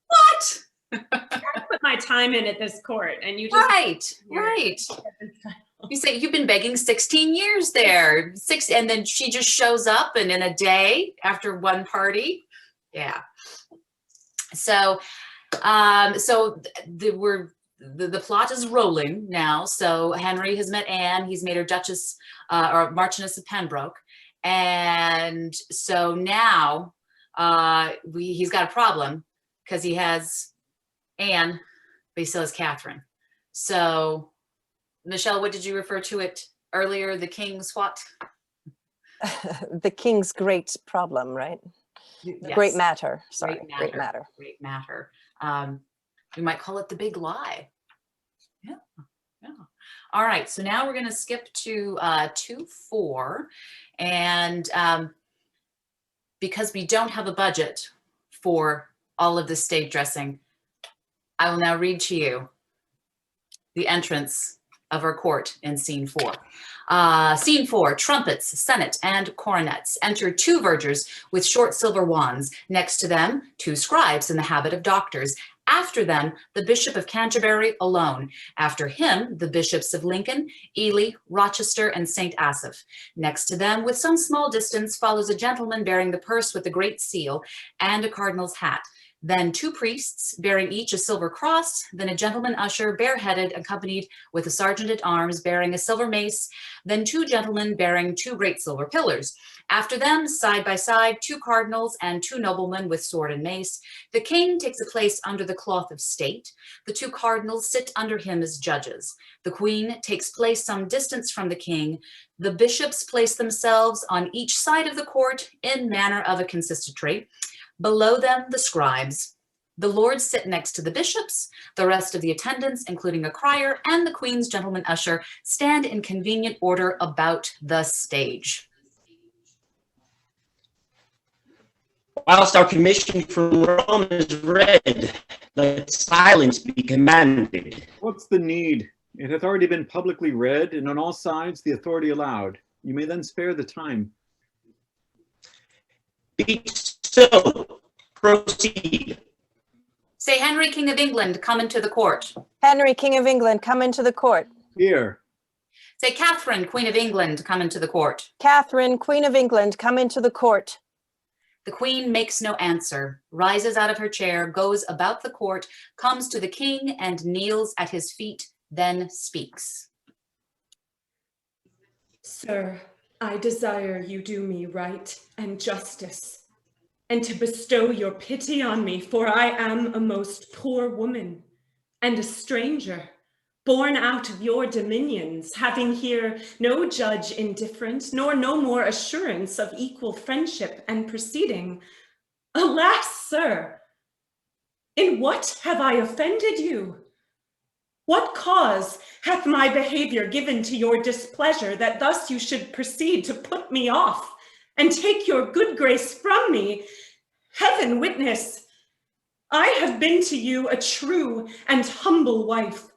What? But put my time in at this court, and you just Right. You say you've been begging 16 years there, and then she just shows up, and in a day after one party, yeah. So, the plot is rolling now. So Henry has met Anne. He's made her Duchess or Marchioness of Pembroke, and so now he's got a problem because he has Anne, but he still has Catherine. So, Michelle, what did you refer to it earlier? The king's what? The king's great problem, right? Yes. Great matter. Sorry, Great matter. We might call it the big lie. Yeah. All right, so now we're going to skip to 2-4, and because we don't have a budget for all of this stage dressing, I will now read to you the entrance of our court in scene 4. Scene 4, trumpets, senate, and coronets. Enter 2 vergers with short silver wands. Next to them, 2 scribes in the habit of doctors. After them, the Bishop of Canterbury alone. After him, the bishops of Lincoln, Ely, Rochester, and St. Asaph. Next to them, with some small distance, follows a gentleman bearing the purse with the great seal and a cardinal's hat. Then 2 priests bearing each a silver cross, then a gentleman usher bareheaded accompanied with a sergeant at arms bearing a silver mace, then 2 gentlemen bearing 2 great silver pillars. After them, side by side, 2 cardinals and 2 noblemen with sword and mace. The king takes a place under the cloth of state. The 2 cardinals sit under him as judges. The queen takes place some distance from the king. The bishops place themselves on each side of the court in manner of a consistory. Below them, the scribes. The lords sit next to the bishops. The rest of the attendants, including a crier and the queen's gentleman usher, stand in convenient order about the stage. Whilst our commission from Rome is read, let silence be commanded. What's the need? It hath already been publicly read, and on all sides the authority allowed. You may then spare the time. Be so. Proceed. Say, Henry, King of England, come into the court. Henry, King of England, come into the court. Here. Say, Catherine, Queen of England, come into the court. Catherine, Queen of England, come into the court. The queen makes no answer, rises out of her chair, goes about the court, comes to the king and kneels at his feet, then speaks. Sir, I desire you do me right and justice, and to bestow your pity on me, for I am a most poor woman and a stranger, born out of your dominions, having here no judge indifferent, nor no more assurance of equal friendship and proceeding. Alas, sir, in what have I offended you? What cause hath my behavior given to your displeasure, that thus you should proceed to put me off and take your good grace from me? Heaven witness, I have been to you a true and humble wife,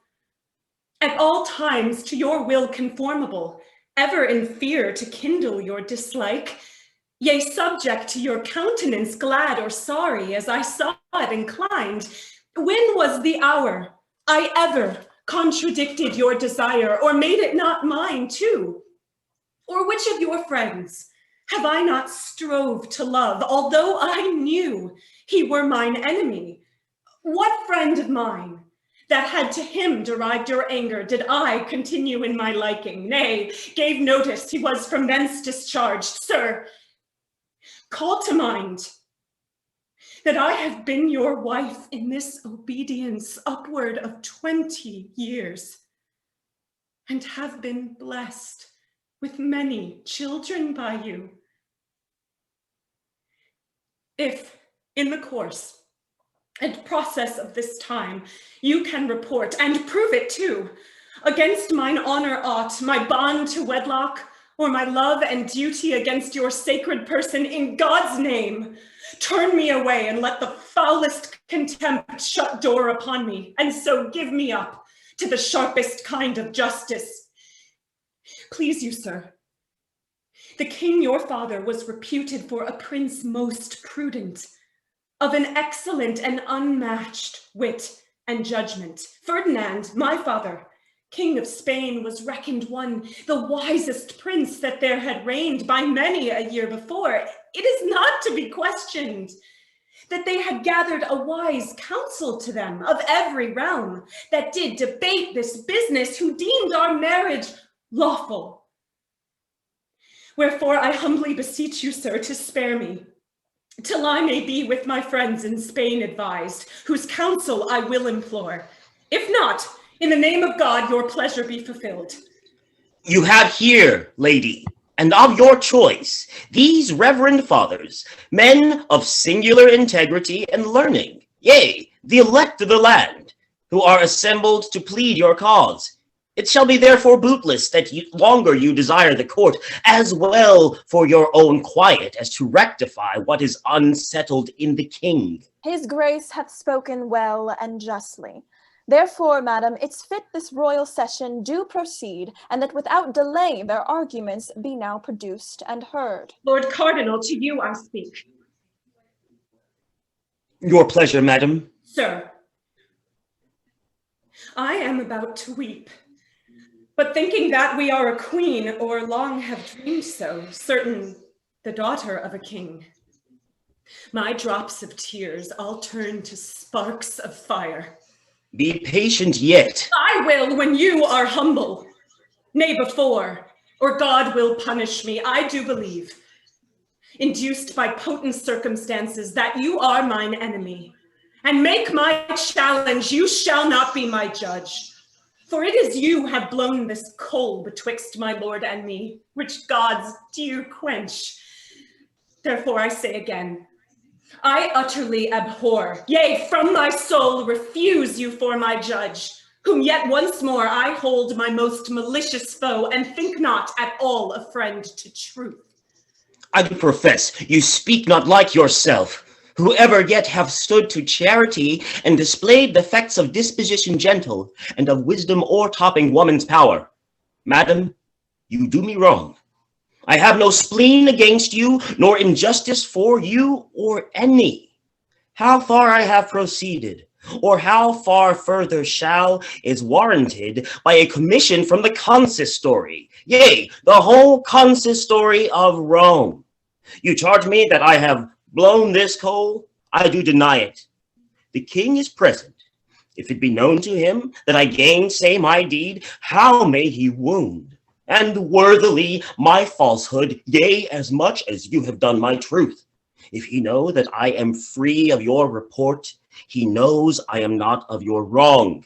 at all times to your will conformable, ever in fear to kindle your dislike, yea, subject to your countenance, glad or sorry, as I saw it inclined. When was the hour I ever contradicted your desire, or made it not mine too? Or which of your friends have I not strove to love, although I knew he were mine enemy? What friend of mine that had to him derived your anger did I continue in my liking, nay, gave notice he was from thence discharged? Sir, call to mind that I have been your wife in this obedience upward of 20 years, and have been blessed with many children by you. If in the course and process of this time you can report, and prove it too, against mine honor aught, my bond to wedlock, or my love and duty against your sacred person, in God's name, turn me away and let the foulest contempt shut door upon me, and so give me up to the sharpest kind of justice. Please you, sir, the king your father was reputed for a prince most prudent, of an excellent and unmatched wit and judgment. Ferdinand, my father, King of Spain, was reckoned one, the wisest prince that there had reigned by many a year before. It is not to be questioned that they had gathered a wise council to them of every realm, that did debate this business, who deemed our marriage lawful. Wherefore I humbly beseech you, sir, to spare me, till I may be with my friends in Spain advised, whose counsel I will implore. If not, in the name of God, your pleasure be fulfilled. You have here, lady, and of your choice, these reverend fathers, men of singular integrity and learning, yea, the elect of the land, who are assembled to plead your cause. It shall be therefore bootless that longer you desire the court, as well for your own quiet as to rectify what is unsettled in the king. His grace hath spoken well and justly. Therefore, madam, it's fit this royal session do proceed, and that without delay their arguments be now produced and heard. Lord Cardinal, to you I speak. Your pleasure, madam. Sir, I am about to weep, but thinking that we are a queen, or long have dreamed so, certain the daughter of a king, my drops of tears I'll turn to sparks of fire. Be patient yet. I will when you are humble, nay before, or God will punish me, I do believe, induced by potent circumstances, that you are mine enemy, and make my challenge, you shall not be my judge. For it is you have blown this coal betwixt my lord and me, which gods do quench. Therefore I say again, I utterly abhor, yea, from my soul refuse you for my judge, whom yet once more I hold my most malicious foe, and think not at all a friend to truth. I do profess you speak not like yourself, who ever yet have stood to charity and displayed the effects of disposition gentle, and of wisdom o'ertopping woman's power. Madam, you do me wrong. I have no spleen against you, nor injustice for you or any. How far I have proceeded, or how far further shall, is warranted by a commission from the consistory, yea, the whole consistory of Rome. You charge me that I have blown this coal? I do deny it. The king is present. If it be known to him that I gainsay my deed, how may he wound, and worthily, my falsehood, yea, as much as you have done my truth? If he know that I am free of your report, he knows I am not of your wrong.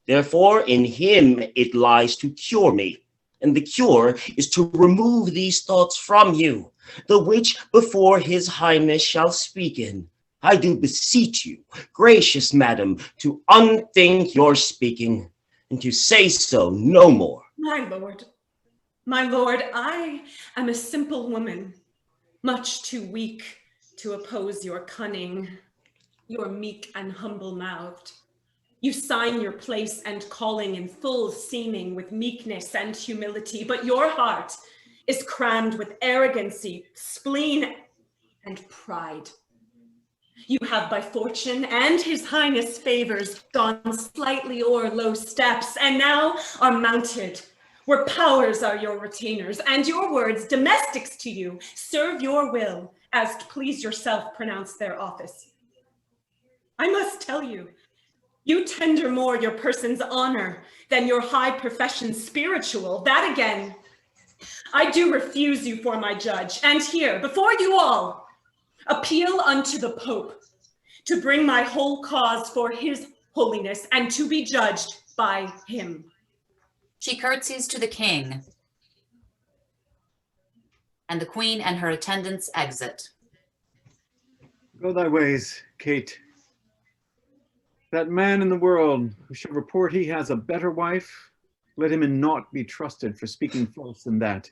Therefore, in him it lies to cure me, and the cure is to remove these thoughts from you, the which before his highness shall speak in. I do beseech you, gracious madam, to unthink your speaking, and to say so no more. My lord, I am a simple woman, much too weak to oppose your cunning, your meek and humble-mouthed. You sign your place and calling in full seeming with meekness and humility, but your heart is crammed with arrogancy, spleen, and pride. You have by fortune and his highness favors gone slightly o'er low steps, and now are mounted, where powers are your retainers, and your words, domestics to you, serve your will, as to please yourself pronounce their office. I must tell you, you tender more your person's honor than your high profession spiritual. That again, I do refuse you for my judge, and here, before you all, appeal unto the Pope to bring my whole cause for his holiness and to be judged by him. She curtsies to the king, and the queen and her attendants exit. Go thy ways, Kate. That man in the world who shall report he has a better wife, let him in naught be trusted for speaking false in that.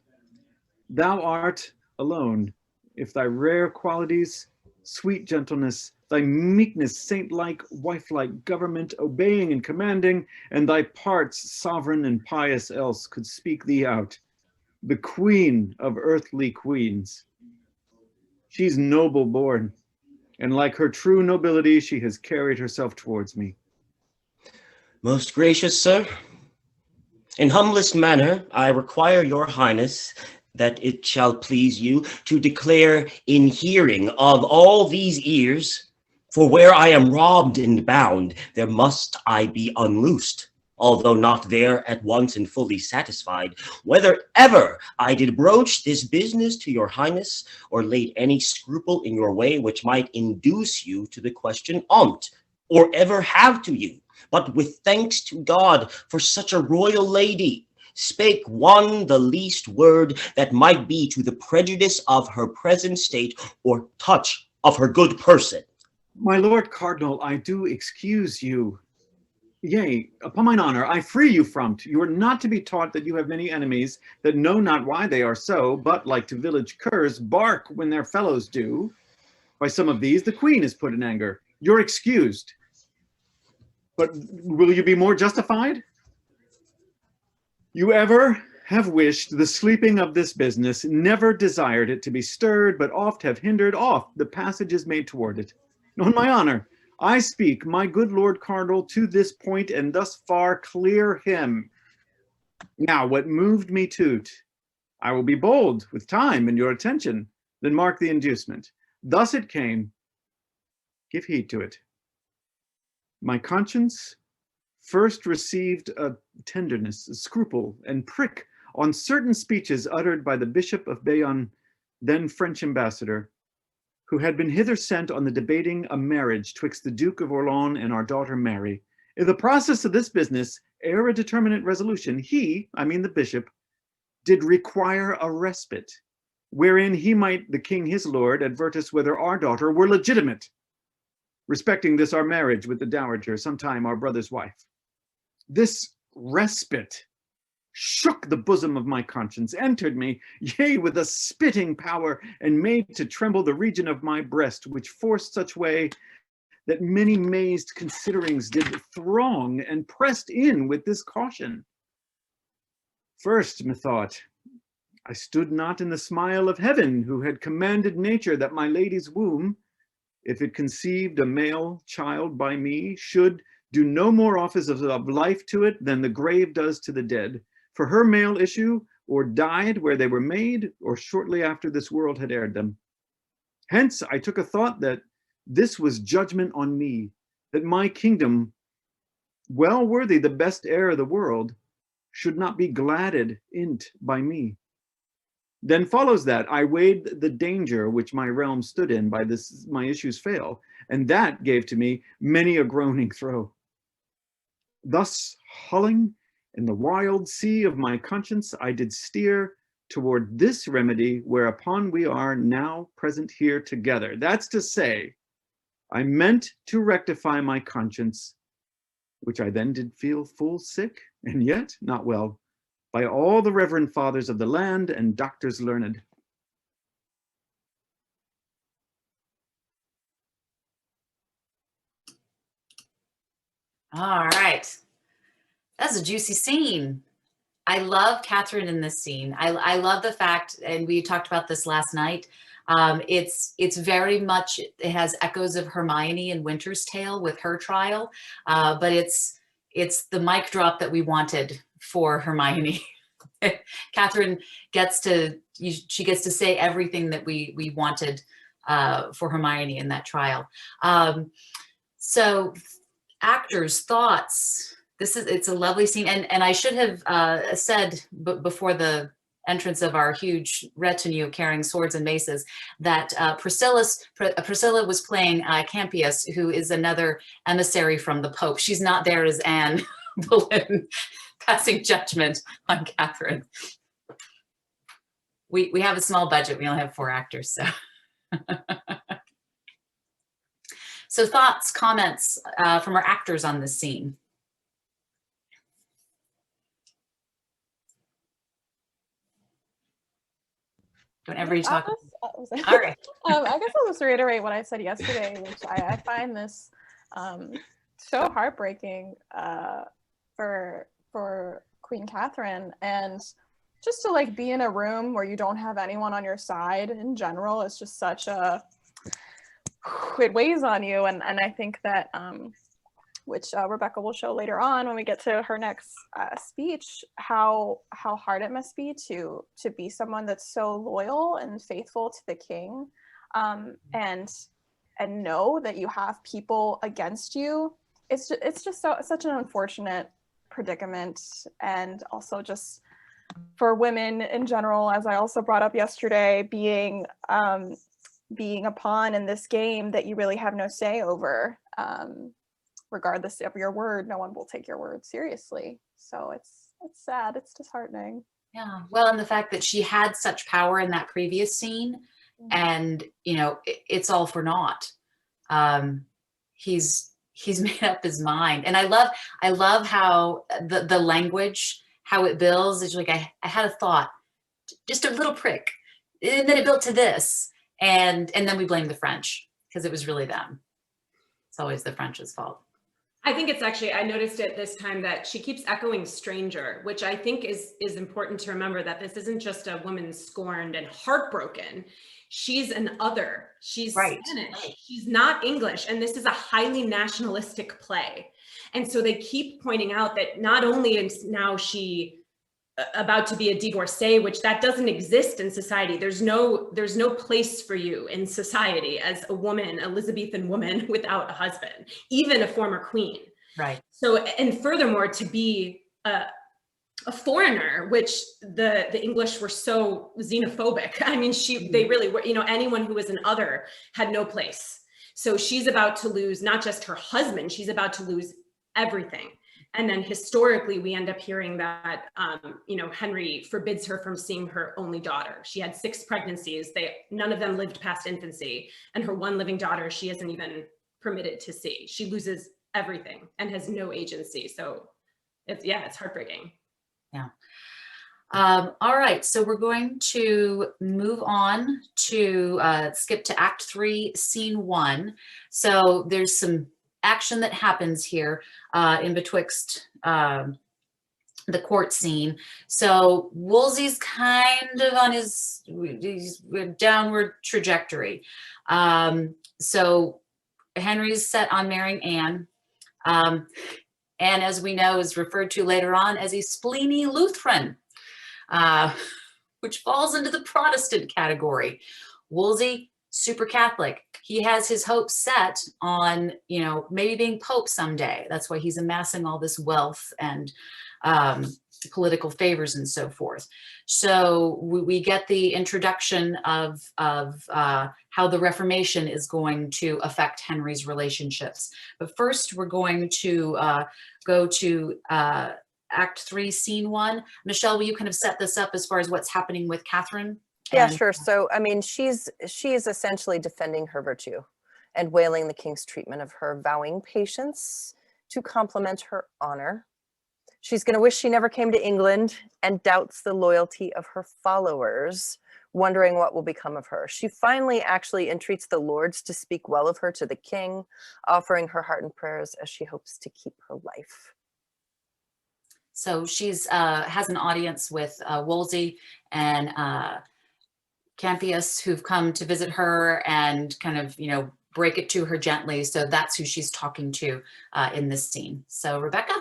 Thou art alone, if thy rare qualities, sweet gentleness, thy meekness, saint-like, wife-like government, obeying and commanding, and thy parts sovereign and pious else could speak thee out, the queen of earthly queens. She's noble born, and like her true nobility, she has carried herself towards me. Most gracious sir, in humblest manner, I require your highness that it shall please you to declare in hearing of all these ears, for where I am robbed and bound, there must I be unloosed, although not there at once and fully satisfied, whether ever I did broach this business to your highness, or laid any scruple in your way which might induce you to the question on't, or ever have to you. But with thanks to God for such a royal lady, spake one the least word that might be to the prejudice of her present state or touch of her good person. My lord cardinal, I do excuse you. Yea, upon mine honor, I free you from't. You are not to be taught that you have many enemies that know not why they are so, but like to village curs, bark when their fellows do. By some of these the queen is put in anger. You're excused. But will you be more justified? You ever have wished the sleeping of this business, never desired it to be stirred, but oft have hindered oft the passages made toward it. On my honor, I speak, my good Lord Cardinal, to this point, and thus far clear him. Now, what moved me to't? I will be bold with time and your attention, then mark the inducement. Thus it came, give heed to it. My conscience first received a tenderness, a scruple, and prick on certain speeches uttered by the Bishop of Bayonne, then French ambassador, who had been hither sent on the debating a marriage twixt the Duke of Orleans and our daughter Mary. In the process of this business, ere a determinate resolution, he, I mean the bishop, did require a respite, wherein he might, the king his lord, advertise whether our daughter were legitimate, respecting this our marriage with the dowager, sometime our brother's wife. This respite shook the bosom of my conscience, entered me, yea, with a spitting power, and made to tremble the region of my breast, which forced such way that many mazed considerings did throng and pressed in with this caution. First, methought, I stood not in the smile of heaven, who had commanded nature that my lady's womb, if it conceived a male child by me, should do no more office of life to it than the grave does to the dead. For her male issue, or died where they were made, or shortly after this world had aired them. Hence I took a thought that this was judgment on me, that my kingdom, well worthy the best heir of the world, should not be gladded in't by me. Then follows that I weighed the danger which my realm stood in by this my issues fail, and that gave to me many a groaning throe. Thus hulling in the wild sea of my conscience, I did steer toward this remedy whereupon we are now present here together. That's to say, I meant to rectify my conscience, which I then did feel full sick, and yet not well, by all the reverend fathers of the land and doctors learned. All right. That's a juicy scene. I love Catherine in this scene. I love the fact, and we talked about this last night, it's very much, it has echoes of Hermione in Winter's Tale with her trial, but it's the mic drop that we wanted for Hermione. Catherine gets to say everything that we wanted for Hermione in that trial. So actors, thoughts. It's a lovely scene, and I should have said before the entrance of our huge retinue carrying swords and maces that Priscilla was playing Campius, who is another emissary from the Pope. She's not there as Anne Boleyn passing judgment on Catherine. We have a small budget. We only have 4 actors, so. So thoughts, comments from our actors on this scene. Whenever you talk. All right. I guess I'll just reiterate what I said yesterday, which I find this so heartbreaking for Queen Catherine, and just to like be in a room where you don't have anyone on your side in general is just such a, it weighs on you, and I think that which Rebecca will show later on when we get to her next speech, how hard it must be to be someone that's so loyal and faithful to the king, and know that you have people against you. It's just such an unfortunate predicament, and also just for women in general, as I also brought up yesterday, being a pawn in this game that you really have no say over. Regardless of your word, no one will take your word seriously. So it's sad, it's disheartening. Yeah, well, and the fact that she had such power in that previous scene, and it's all for naught. He's made up his mind, and I love how the language, how it builds. It's like I had a thought, just a little prick, and then it built to this, and then we blame the French because it was really them. It's always the French's fault. I think it's actually, I noticed it this time that she keeps echoing stranger, which I think is important to remember, that this isn't just a woman scorned and heartbroken. She's an other. She's Right. Spanish. Right. She's not English. And this is a highly nationalistic play. And so they keep pointing out that not only is now she about to be a divorcee, which that doesn't exist in society. There's no place for you in society as a woman, Elizabethan woman without a husband, even a former queen. Right. So, and furthermore, to be a foreigner, which the English were so xenophobic. I mean, they really were, anyone who was an other had no place. So she's about to lose not just her husband, she's about to lose everything. And then historically, we end up hearing that, Henry forbids her from seeing her only daughter. She had 6 pregnancies. None of them lived past infancy. And her one living daughter, she isn't even permitted to see. She loses everything and has no agency. So it's heartbreaking. Yeah. All right. So we're going to move on to skip to Act 3, Scene 1. So there's some action that happens here in betwixt the court scene. So Wolsey's kind of on his downward trajectory. So Henry's set on marrying Anne. Anne, as we know, is referred to later on as a spleeny Lutheran, which falls into the Protestant category. Wolsey, super Catholic. He has his hopes set on, maybe being Pope someday. That's why he's amassing all this wealth and political favors and so forth. So we get the introduction of how the Reformation is going to affect Henry's relationships. But first, we're going to go to Act 3, Scene 1. Michelle, will you kind of set this up as far as what's happening with Catherine? Yeah, sure. So, I mean, she is essentially defending her virtue and wailing the king's treatment of her, vowing patience to complement her honor. She's going to wish she never came to England and doubts the loyalty of her followers, wondering what will become of her. She finally actually entreats the lords to speak well of her to the king, offering her heart and prayers as she hopes to keep her life. So she's has an audience with Wolsey and Campius, who've come to visit her and kind of, break it to her gently. So that's who she's talking to in this scene. So Rebecca?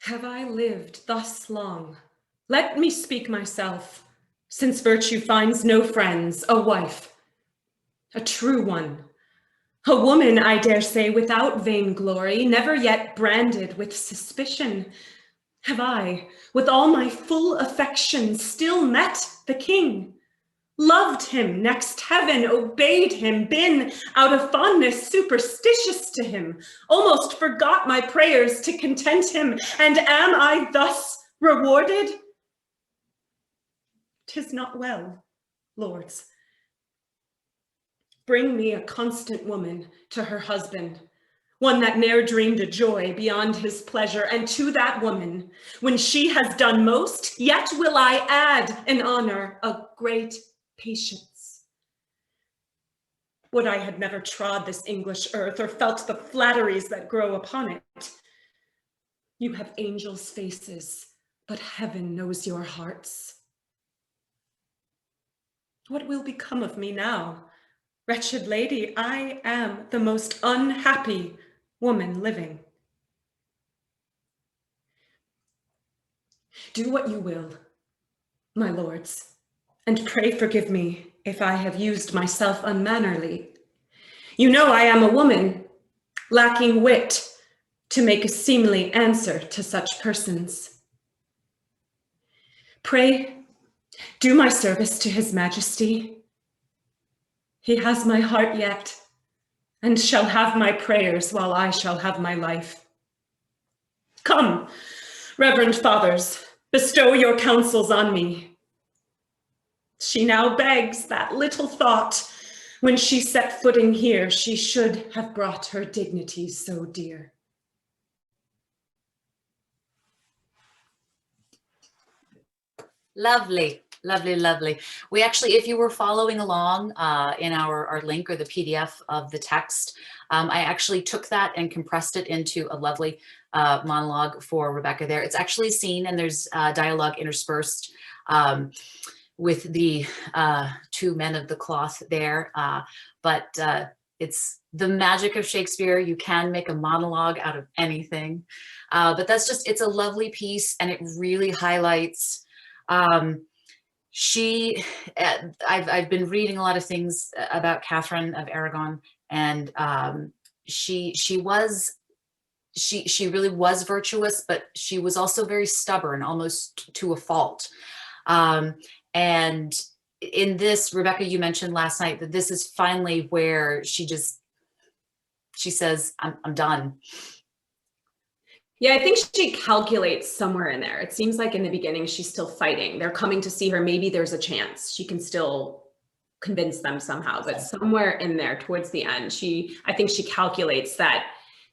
Have I lived thus long? Let me speak myself, since virtue finds no friends, a wife, a true one, a woman, I dare say, without vainglory, never yet branded with suspicion. Have I, with all my full affection, still met the king, loved him next heaven, obeyed him, been out of fondness superstitious to him, almost forgot my prayers to content him, and am I thus rewarded? 'Tis not well, lords. Bring me a constant woman to her husband, one that ne'er dreamed a joy beyond his pleasure, and to that woman, when she has done most, yet will I add in honor a great patience. Would I had never trod this English earth, or felt the flatteries that grow upon it. You have angels' faces, but heaven knows your hearts. What will become of me now, Wretched lady, I am the most unhappy woman living. Do what you will, my lords, and pray forgive me if I have used myself unmannerly. You know I am a woman, lacking wit to make a seemly answer to such persons. Pray, do my service to his majesty. He has my heart yet, and shall have my prayers while I shall have my life. Come, reverend fathers, bestow your counsels on me. She now begs that little thought, when she set footing here, she should have brought her dignity so dear. Lovely, lovely, lovely. We actually, if you were following along in our link or the PDF of the text, I actually took that and compressed it into a lovely monologue for Rebecca there. It's actually seen, and there's dialogue interspersed with the two men of the cloth there. But it's the magic of Shakespeare. You can make a monologue out of anything. But that's just, it's a lovely piece, and it really highlights I've been reading a lot of things about Catherine of Aragon, and she really was virtuous, but she was also very stubborn, almost to a fault. And in this, Rebecca, you mentioned last night that this is finally where she says, I'm done. Yeah, I think she calculates somewhere in there. It seems like in the beginning, she's still fighting. They're coming to see her. Maybe there's a chance she can still convince them somehow, but somewhere in there towards the end, I think she calculates that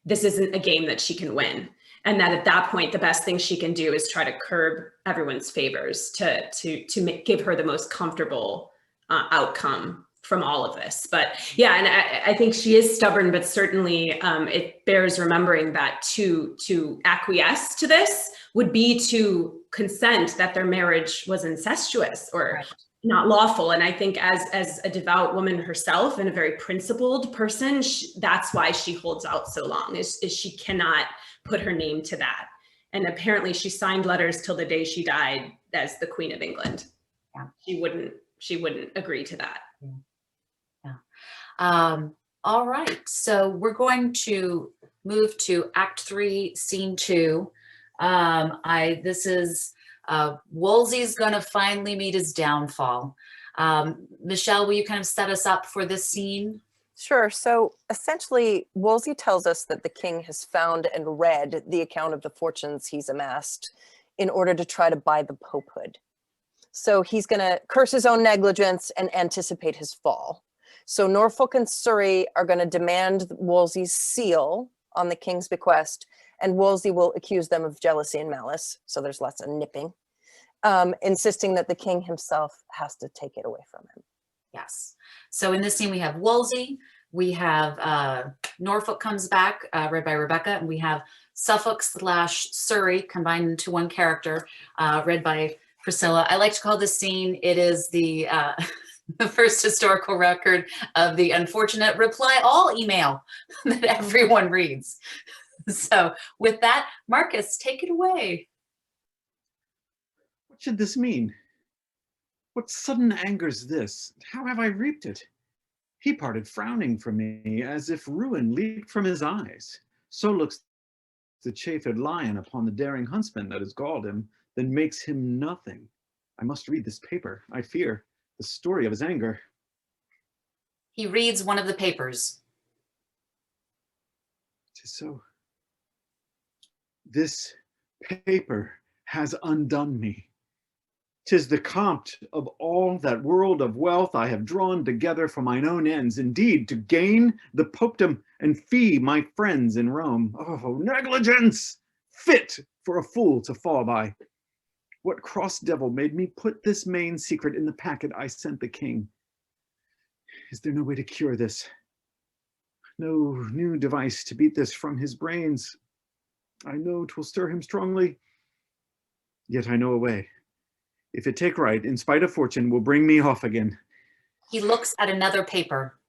this isn't a game that she can win. And that at that point, the best thing she can do is try to curb everyone's favors to give her the most comfortable outcome from all of this. But yeah, and I think she is stubborn, but certainly it bears remembering that to acquiesce to this would be to consent that their marriage was incestuous or not lawful. And I think as a devout woman herself and a very principled person, that's why she holds out so long, is she cannot put her name to that. And apparently she signed letters till the day she died as the Queen of England. Yeah. She wouldn't agree to that. Yeah. All right, so we're going to move to Act 3, Scene 2. This is Wolsey's gonna finally meet his downfall. Michelle, will you kind of set us up for this scene? Sure. So essentially, Wolsey tells us that the king has found and read the account of the fortunes he's amassed in order to try to buy the popehood. So he's going to curse his own negligence and anticipate his fall. So Norfolk and Surrey are going to demand Wolsey's seal on the king's bequest, and Wolsey will accuse them of jealousy and malice. So there's lots of nipping, insisting that the king himself has to take it away from him. Yes. So in this scene, we have Wolsey, we have Norfolk comes back, read by Rebecca, and we have Suffolk / Surrey combined into one character, read by Priscilla. I like to call this scene, it is the first historical record of the unfortunate reply all email that everyone reads. So with that, Marcus, take it away. What should this mean? What sudden anger's this? How have I reaped it? He parted frowning from me, as if ruin leaped from his eyes. So looks the chafed lion upon the daring huntsman that has galled him, then makes him nothing. I must read this paper, I fear, the story of his anger. He reads one of the papers. 'Tis so. This paper has undone me. 'Tis the compt of all that world of wealth I have drawn together for mine own ends, indeed, to gain the popedom and fee my friends in Rome. Oh, negligence! Fit for a fool to fall by. What cross devil made me put this main secret in the packet I sent the king? Is there no way to cure this? No new device to beat this from his brains? I know 'twill stir him strongly, yet I know a way. If it take right, in spite of fortune, will bring me off again. He looks at another paper.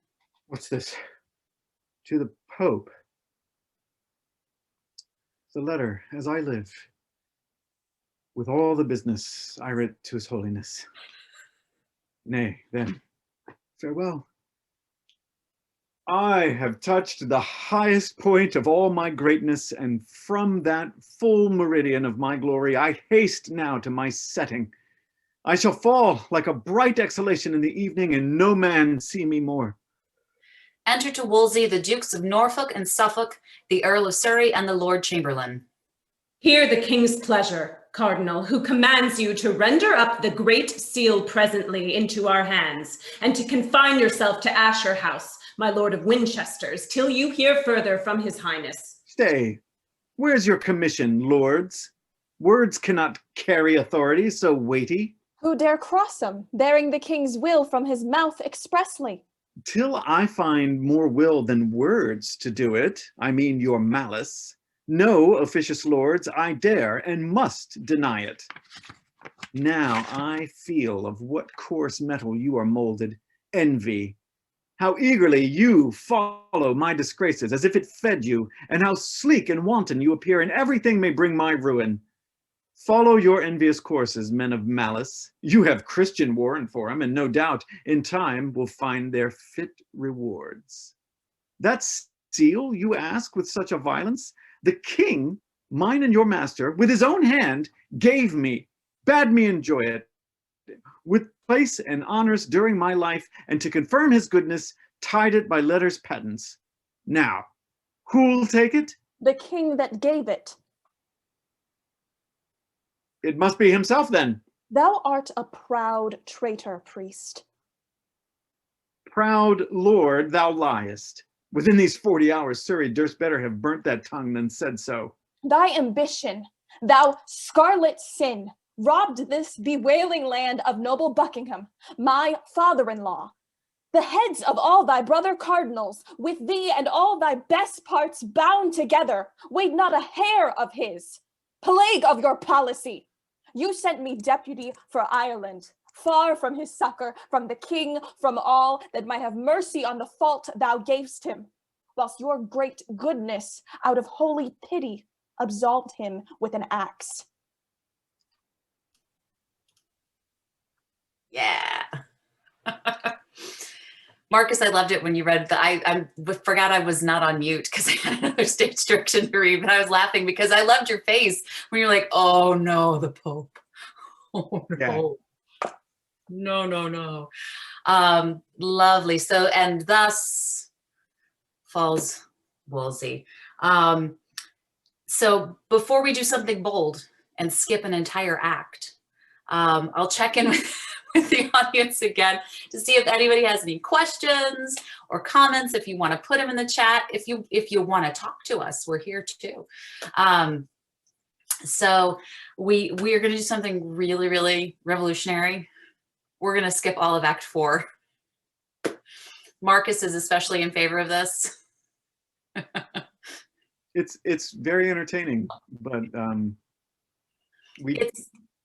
What's this? To the Pope. The letter, as I live, with all the business I writ to his holiness. Nay, then, farewell. I have touched the highest point of all my greatness, and from that full meridian of my glory, I haste now to my setting. I shall fall like a bright exhalation in the evening, and no man see me more. Enter to Wolsey the Dukes of Norfolk and Suffolk, the Earl of Surrey, and the Lord Chamberlain. Hear the king's pleasure, Cardinal, who commands you to render up the great seal presently into our hands, and to confine yourself to Asher House, my lord of Winchester's, till you hear further from his highness. Stay, where's your commission, lords? Words cannot carry authority so weighty. Who dare cross him, bearing the king's will from his mouth expressly? Till I find more will than words to do it, I mean your malice, no, officious lords, I dare and must deny it. Now I feel of what coarse metal you are molded, envy. How eagerly you follow my disgraces as if it fed you, and how sleek and wanton you appear, and everything may bring my ruin. Follow your envious courses, men of malice. You have Christian warrant for them, and no doubt in time will find their fit rewards. That seal you ask with such a violence, the king, mine and your master, with his own hand gave me, bade me enjoy it, with place and honors during my life, and to confirm his goodness, tied it by letters patents. Now, who'll take it? The king that gave it. It must be himself then. Thou art a proud traitor, priest. Proud lord, thou liest. Within these 40 hours, Surrey durst better have burnt that tongue than said so. Thy ambition, thou scarlet sin, robbed this bewailing land of noble Buckingham, my father-in-law. The heads of all thy brother cardinals, with thee and all thy best parts bound together, weighed not a hair of his. Plague of your policy! You sent me deputy for Ireland, far from his succor, from the king, from all that might have mercy on the fault thou gavest him, whilst your great goodness, out of holy pity, absolved him with an axe. Yeah. Marcus, I loved it when you read the, I forgot I was not on mute because I had another stage direction to read, but I was laughing because I loved your face when you're like, oh no, the Pope. Oh no. Yeah. No. Lovely. So, and thus falls Wolsey. So before we do something bold and skip an entire act, I'll check in with the audience again to see if anybody has any questions or comments. If you want to put them in the chat, if you want to talk to us, we're here too. So we are going to do something really, really revolutionary. We're going to skip all of Act 4. Marcus is especially in favor of this. It's very entertaining, but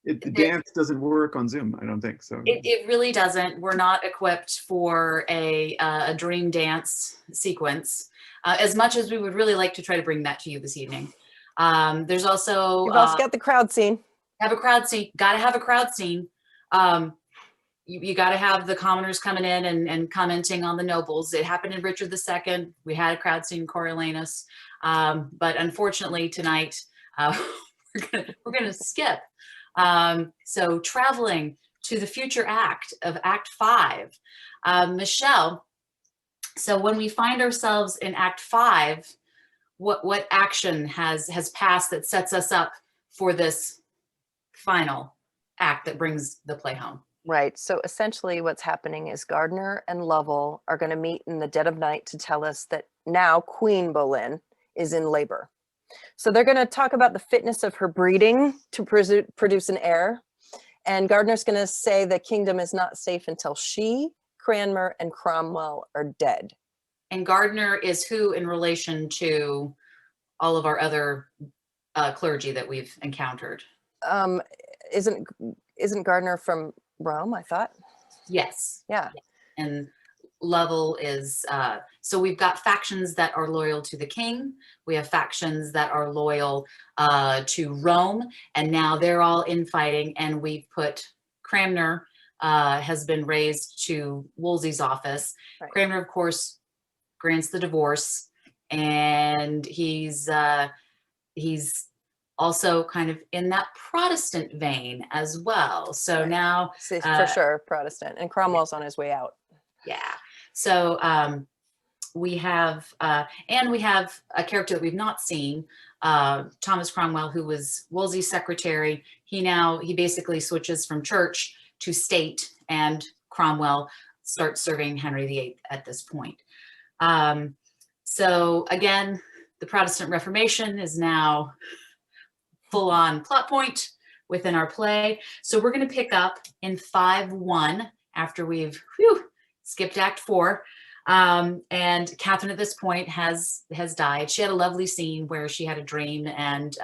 the dance doesn't work on Zoom, I don't think so. It really doesn't. We're not equipped for a dream dance sequence, as much as we would really like to try to bring that to you this evening. There's also you've also got the crowd scene. Have a crowd scene. Got to have a crowd scene. You got to have the commoners coming in and commenting on the nobles. It happened in Richard II. We had a crowd scene in Coriolanus, but unfortunately tonight we're gonna skip. So traveling to the future act of Act 5. Michelle, so when we find ourselves in Act 5, what action has passed that sets us up for this final act that brings the play home? Right. So essentially what's happening is Gardner and Lovell are going to meet in the dead of night to tell us that now Queen Boleyn is in labor. So they're going to talk about the fitness of her breeding to produce an heir. And Gardner's going to say the kingdom is not safe until she, Cranmer, and Cromwell are dead. And Gardner is who in relation to all of our other clergy that we've encountered? Isn't Gardner from Rome, I thought? Yes. Yeah. And level is, so we've got factions that are loyal to the king. We have factions that are loyal to Rome, and now they're all infighting, and we've put Cranmer has been raised to Wolsey's office. Right. Cranmer, of course, grants the divorce, and he's also kind of in that Protestant vein as well. So Right. now, For sure, Protestant, and Cromwell's on his way out. yeah. So we have a character that we've not seen, Thomas Cromwell, who was Wolsey's secretary. He basically switches from church to state, and Cromwell starts serving Henry VIII at this point. So again, the Protestant Reformation is now full-on plot point within our play. So we're going to pick up in 5-1 after we've skipped Act 4. And Catherine at this point has died. She had a lovely scene where she had a dream, and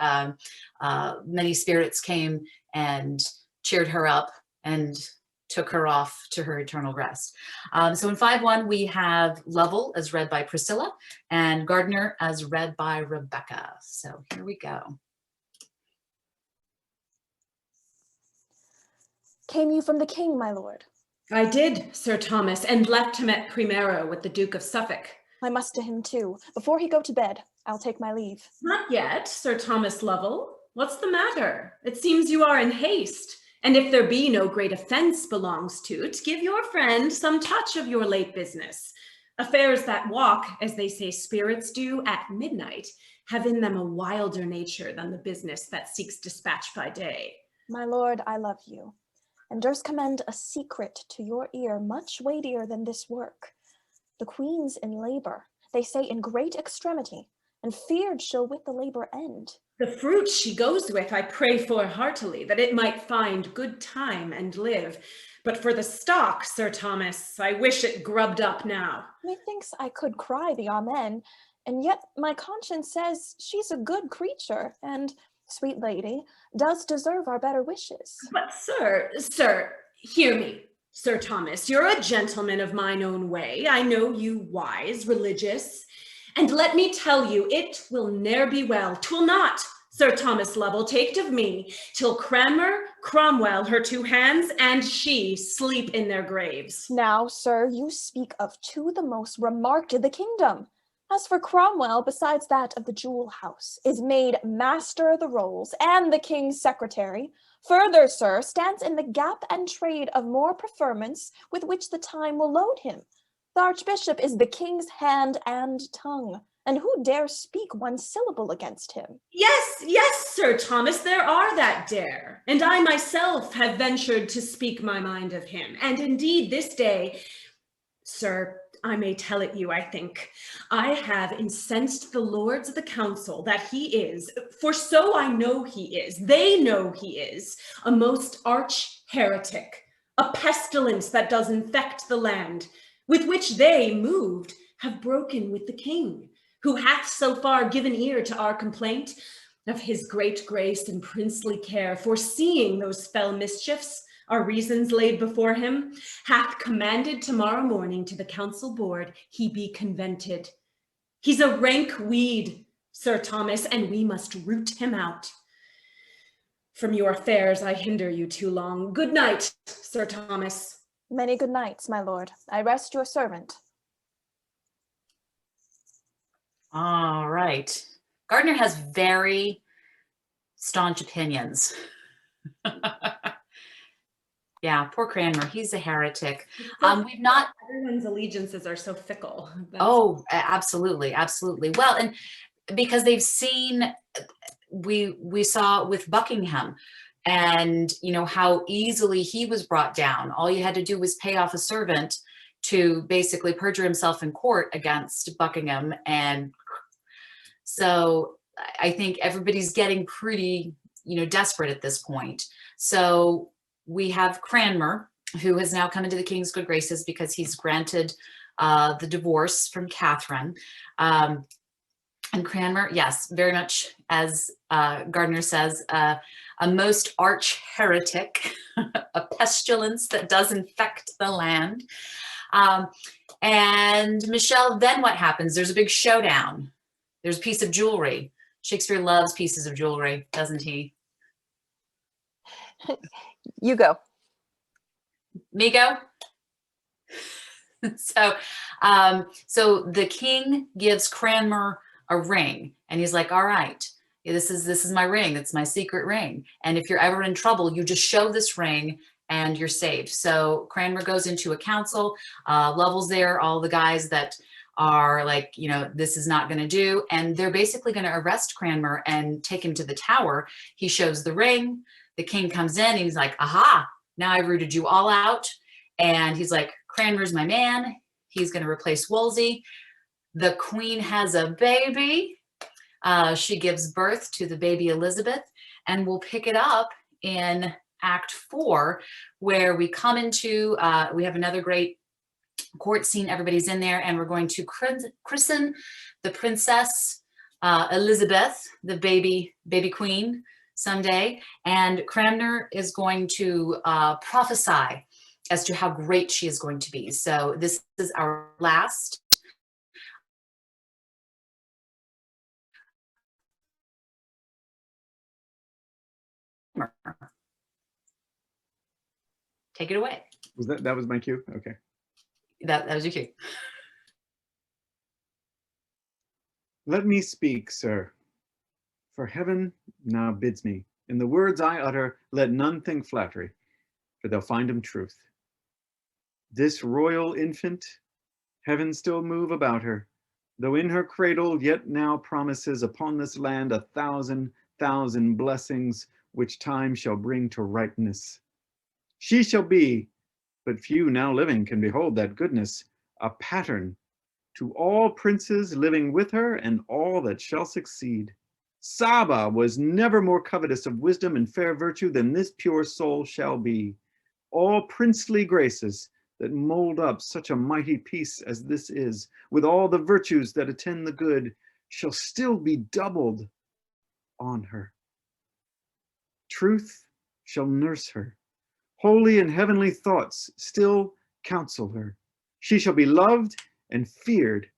many spirits came and cheered her up and took her off to her eternal rest. So in 5-1, we have Lovell as read by Priscilla and Gardner as read by Rebecca. So here we go. Came you from the king, my lord? I did, Sir Thomas, and left him at Primero with the Duke of Suffolk. I must to him too. Before he go to bed, I'll take my leave. Not yet, Sir Thomas Lovell. What's the matter? It seems you are in haste. And if there be no great offense belongs to't, give your friend some touch of your late business. Affairs that walk, as they say spirits do, at midnight, have in them a wilder nature than the business that seeks dispatch by day. My lord, I love you, and durst commend a secret to your ear much weightier than this work. The queen's in labor, they say in great extremity, and feared she'll with the labor end. The fruit she goes with I pray for heartily, that it might find good time and live. But for the stock, Sir Thomas, I wish it grubbed up now. Methinks I could cry the amen, and yet my conscience says she's a good creature, and, sweet lady, does deserve our better wishes. But sir, hear me. Sir Thomas, you're a gentleman of mine own way. I know you wise, religious. And let me tell you, it will ne'er be well. 'Twill not, Sir Thomas Lovell, taked of me, till Cranmer, Cromwell, her two hands, and she sleep in their graves. Now, sir, you speak of two the most remarked in the kingdom. As for Cromwell, besides that of the Jewel House, is made master of the rolls and the king's secretary. Further, sir, stands in the gap and trade of more preferments with which the time will load him. The archbishop is the king's hand and tongue, and who dare speak one syllable against him? Yes, Sir Thomas, there are that dare, and I myself have ventured to speak my mind of him, and indeed this day, sir, I may tell it you, I think, I have incensed the lords of the council that he is, for so I know he is, they know he is, a most arch heretic, a pestilence that does infect the land, with which they, moved, have broken with the king, who hath so far given ear to our complaint of his great grace and princely care, foreseeing those fell mischiefs, our reasons laid before him, hath commanded tomorrow morning to the council board he be convented. He's a rank weed, Sir Thomas, and we must root him out. From your affairs I hinder you too long. Good night, Sir Thomas. Many good nights, my lord. I rest your servant. All right. Gardner has very staunch opinions. Yeah, poor Cranmer. He's a heretic. We've not. Everyone's allegiances are so fickle. Oh, absolutely, absolutely. Well, and because they've seen, we saw with Buckingham, and you know how easily he was brought down. All you had to do was pay off a servant to basically perjure himself in court against Buckingham, and so I think everybody's getting pretty, desperate at this point. So we have Cranmer, who has now come into the king's good graces because he's granted the divorce from Catherine. And Cranmer, yes, very much as Gardner says, a most arch heretic, a pestilence that does infect the land. And Michelle, then what happens? There's a big showdown. There's a piece of jewelry. Shakespeare loves pieces of jewelry, doesn't he? You go. Me go? So the king gives Cranmer a ring, and he's like, all right, this is my ring. It's my secret ring. And if you're ever in trouble, you just show this ring and you're saved. So Cranmer goes into a council, Lovell's there, all the guys that are like, you know, this is not going to do. And they're basically going to arrest Cranmer and take him to the tower. He shows the ring. The king comes in and he's like, aha, now I've rooted you all out. And he's like, Cranmer's my man. He's going to replace Wolsey. The queen has a baby. She gives birth to the baby Elizabeth. And we'll pick it up in Act 4, where we come into, we have another great court scene. Everybody's in there, and we're going to christen the princess Elizabeth, the baby queen, someday. And Cranmer is going to prophesy as to how great she is going to be. So this is our last. Take it away. That was my cue? Okay. That was your cue. Let me speak, sir, for heaven now bids me. In the words I utter, let none think flattery, for they'll find 'em truth. This royal infant, heaven still move about her, though in her cradle yet now promises upon this land 1,000,000 blessings, which time shall bring to ripeness. She shall be, but few now living can behold that goodness, a pattern to all princes living with her and all that shall succeed. Saba was never more covetous of wisdom and fair virtue than this pure soul shall be. All princely graces that mold up such a mighty piece as this is, with all the virtues that attend the good, shall still be doubled on her. Truth shall nurse her. Holy and heavenly thoughts still counsel her. She shall be loved and feared.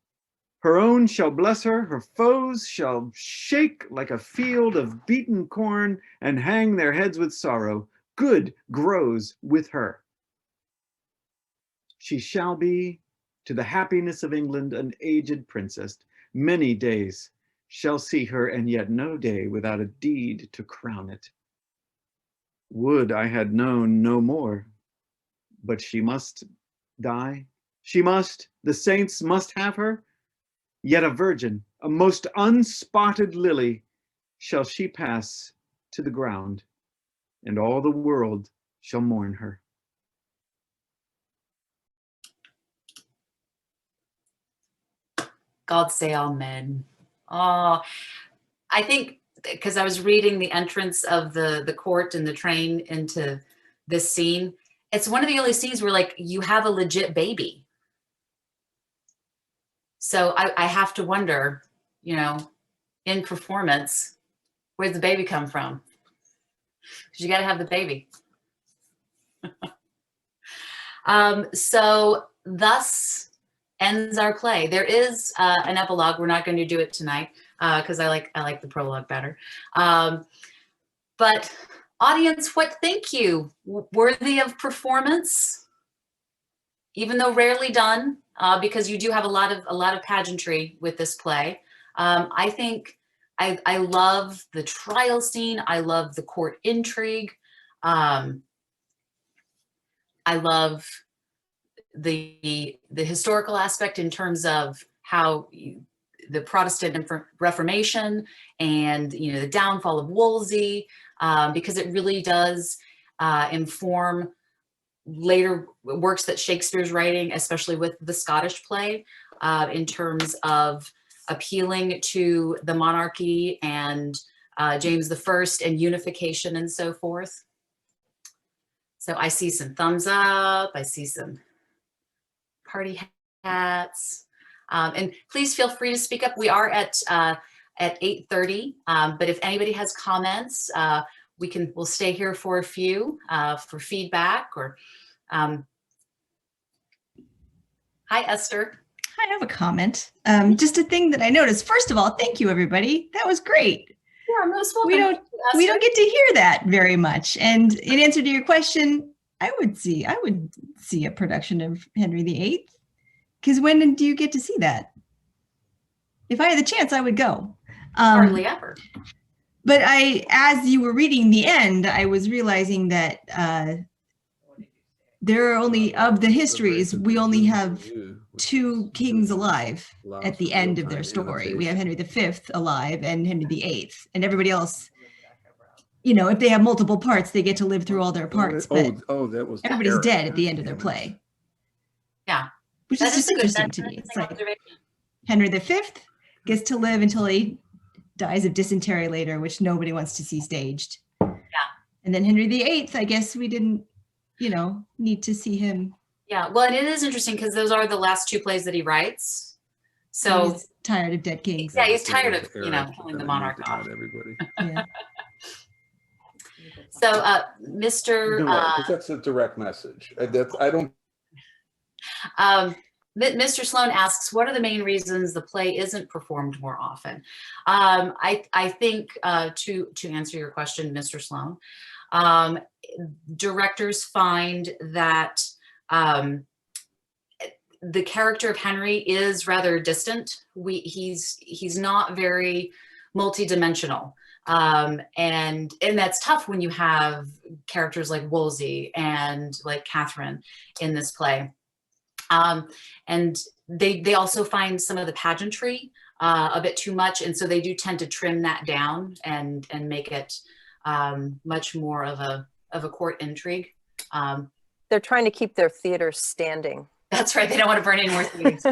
Her own shall bless her. Her foes shall shake like a field of beaten corn and hang their heads with sorrow. Good grows with her. She shall be, to the happiness of England, an aged princess. Many days shall see her, and yet no day without a deed to crown it. Would I had known no more, but she must die. She must, the saints must have her. Yet a virgin, a most unspotted lily, shall she pass to the ground, and all the world shall mourn her. God say amen. Oh, I think because I was reading the entrance of the court and the train into this scene, it's one of the only scenes where like you have a legit baby. So I have to wonder, you know, in performance, where'd the baby come from? Because you got to have the baby. So thus ends our play. There is an epilogue. We're not going to do it tonight because I like the prologue better. But audience, what think you? Worthy of performance? Even though rarely done, because you do have a lot of pageantry with this play. I think I love the trial scene. I love the court intrigue. I love the historical aspect in terms of how the Protestant Reformation and the downfall of Wolsey, because it really does inform later works that Shakespeare's writing, especially with the Scottish play, in terms of appealing to the monarchy and James I and unification and so forth. So I see some thumbs up. I see some party hats. And please feel free to speak up. We are at 8:30, but if anybody has comments, we'll stay here for a few for feedback or Hi, Esther. I have a comment. Just a thing that I noticed. First of all, thank you, everybody. That was great. Yeah, most welcome. We don't Thank you, we don't Esther. get to hear that very much. And in answer to your question, I would see a production of Henry VIII. Because when do you get to see that? If I had the chance, I would go. Hardly ever. But as you were reading the end, I was realizing that there are only, of the histories, we only have 2 kings alive at the end of their story. We have Henry V alive and Henry VIII, and everybody else, you know, if they have multiple parts, they get to live through all their parts. But that was everybody's dead at the end of their play. Yeah. Which is just interesting to me. It's like Henry V gets to live until he dies of dysentery later, which nobody wants to see staged. Yeah. And then Henry VIII, I guess we didn't, you know, need to see him. Yeah, well, and it is interesting because those are the last 2 plays that he writes. So He's tired of dead kings. yeah, he's tired of, you know, killing the monarch off. Everybody. Yeah. So, Mr. No, 'cause that's a direct message. I don't. Mr. Sloan asks, what are the main reasons the play isn't performed more often? I think to answer your question, Mr. Sloan, directors find that the character of Henry is rather distant. He's not very multidimensional. And that's tough when you have characters like Wolsey and like Catherine in this play. And they also find some of the pageantry a bit too much, and so they do tend to trim that down and make it much more of a court intrigue. They're trying to keep their theater standing. That's right. They don't want to burn any more things.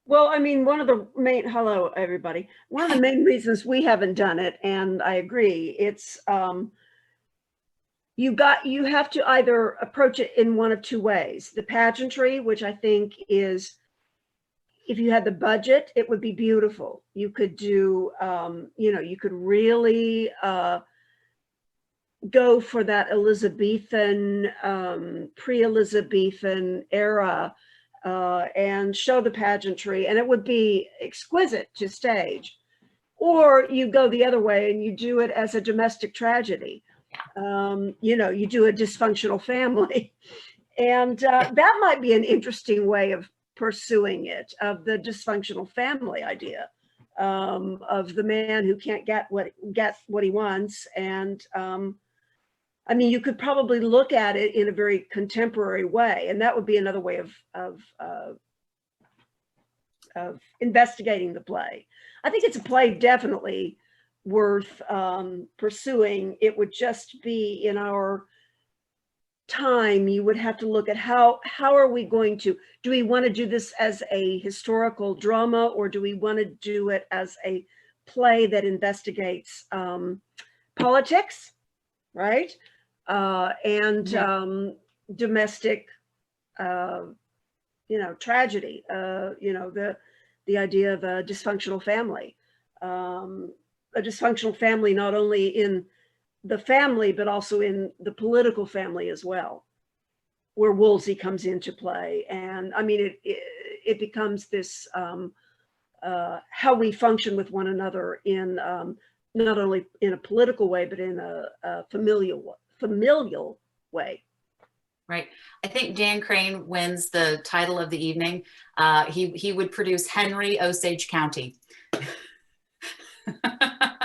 Well, I mean, hello, everybody. One of the main reasons we haven't done it, and I agree, it's, you have to either approach it in one of 2 ways. The pageantry, which I think is, if you had the budget, it would be beautiful. You could do, you know, you could really go for that Elizabethan, pre-Elizabethan era and show the pageantry, and it would be exquisite to stage. Or you go the other way and you do it as a domestic tragedy. You know, you do a dysfunctional family, and that might be an interesting way of pursuing it, of the dysfunctional family idea, of the man who can't get what he wants. And I mean, you could probably look at it in a very contemporary way, and that would be another way of investigating the play. I think it's a play definitely worth pursuing. It would just be, in our time, you would have to look at how are we going to, do we want to do this as a historical drama, or do we want to do it as a play that investigates politics, right? And domestic, you know, tragedy, you know, the idea of a dysfunctional family. A dysfunctional family, not only in the family, but also in the political family as well, where Wolsey comes into play. And I mean, it becomes this, how we function with one another in, not only in a political way, but in a familial way. Right. I think Dan Crane wins the title of the evening. He would produce Henry Osage County.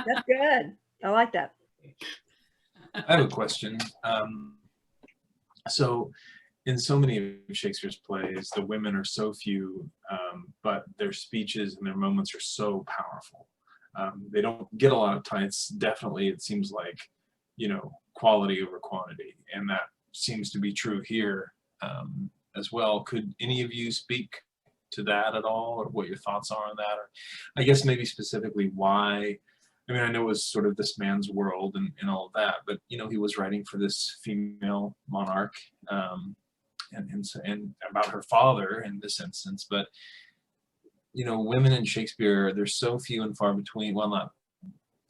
That's good. I like that. I have a question. So in so many of Shakespeare's plays, the women are so few, but their speeches and their moments are so powerful. They don't get a lot of time. It's definitely, it seems like, you know, quality over quantity. And that seems to be true here as well. Could any of you speak to that at all, or what your thoughts are on that? Or I guess maybe specifically why, I mean, I know it was sort of this man's world and all of that, but, you know, he was writing for this female monarch and about her father in this instance. But, you know, women in Shakespeare, they're so few and far between. Well, not,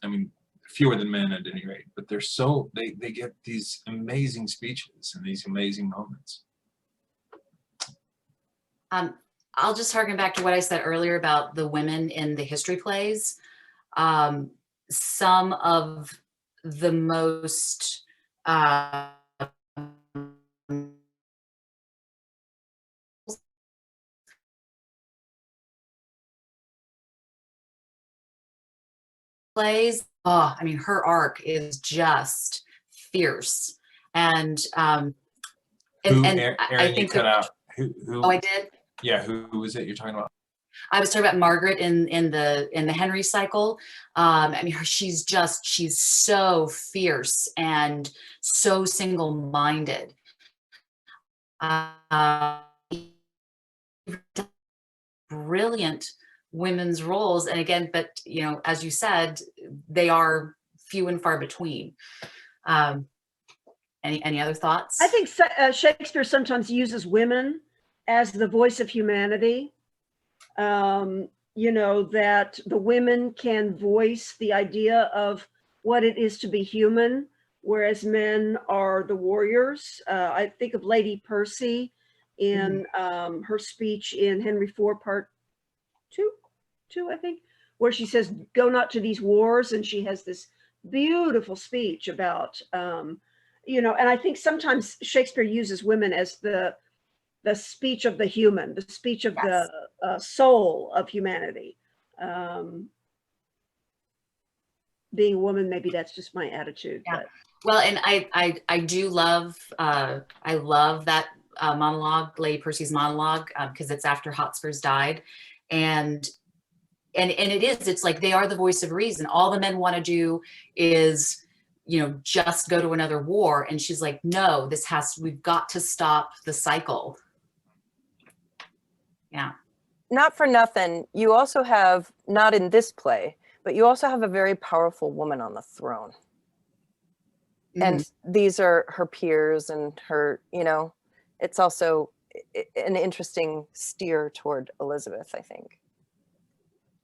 I mean, fewer than men at any rate, but they're so, they get these amazing speeches and these amazing moments. I'll just harken back to what I said earlier about the women in the history plays. Some of the most plays, oh, I mean, her arc is just fierce. And Aaron, I think you cut out. Who? Oh, I did? Yeah, who was it you're talking about? I was talking about Margaret in the Henry cycle. I mean, she's so fierce and so single-minded. Brilliant women's roles, and again, but you know, as you said, they are few and far between. Any other thoughts? I think Shakespeare sometimes uses women as the voice of humanity. You know, that the women can voice the idea of what it is to be human, whereas men are the warriors. I think of Lady Percy in her speech in Henry IV, Part 2, I think, where she says, "Go not to these wars," and she has this beautiful speech about, you know, and I think sometimes Shakespeare uses women as the speech of the human, the speech of Yes. the soul of humanity. Being a woman, maybe that's just my attitude. Yeah. But. Well, and I do love I love that monologue, Lady Percy's monologue, because it's after Hotspur's died, and it's like they are the voice of reason. All the men want to do is, you know, just go to another war, and she's like, no, we've got to stop the cycle. Yeah. Not for nothing, you also have, not in this play, but you also have a very powerful woman on the throne. And these are her peers and her, you know, it's also an interesting steer toward Elizabeth, I think.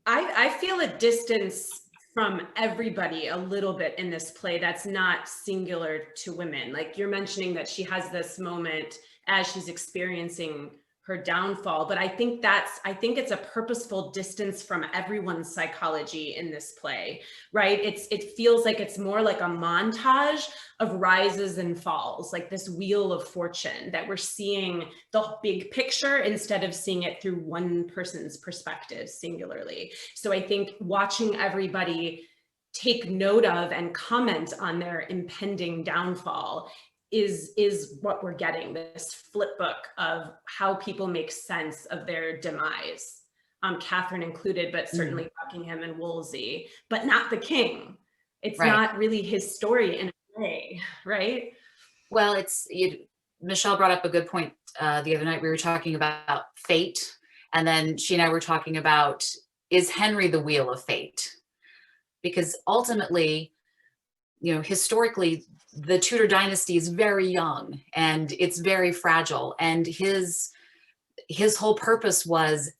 I feel a distance from everybody a little bit in this play that's not singular to women. Like you're mentioning that she has this moment as she's experiencing her downfall, but I think it's a purposeful distance from everyone's psychology in this play, right? It feels like it's more like a montage of rises and falls, like this wheel of fortune, that we're seeing the big picture instead of seeing it through one person's perspective singularly. So I think watching everybody take note of and comment on their impending downfall is what we're getting, this flip book of how people make sense of their demise. Catherine included, but certainly Buckingham and Wolsey, but not the king. It's not really his story in a way, right? Well, Michelle brought up a good point the other night. We were talking about fate, and then she and I were talking about, is Henry the wheel of fate? Because ultimately, you know, historically, the Tudor dynasty is very young and it's very fragile. And his whole purpose was,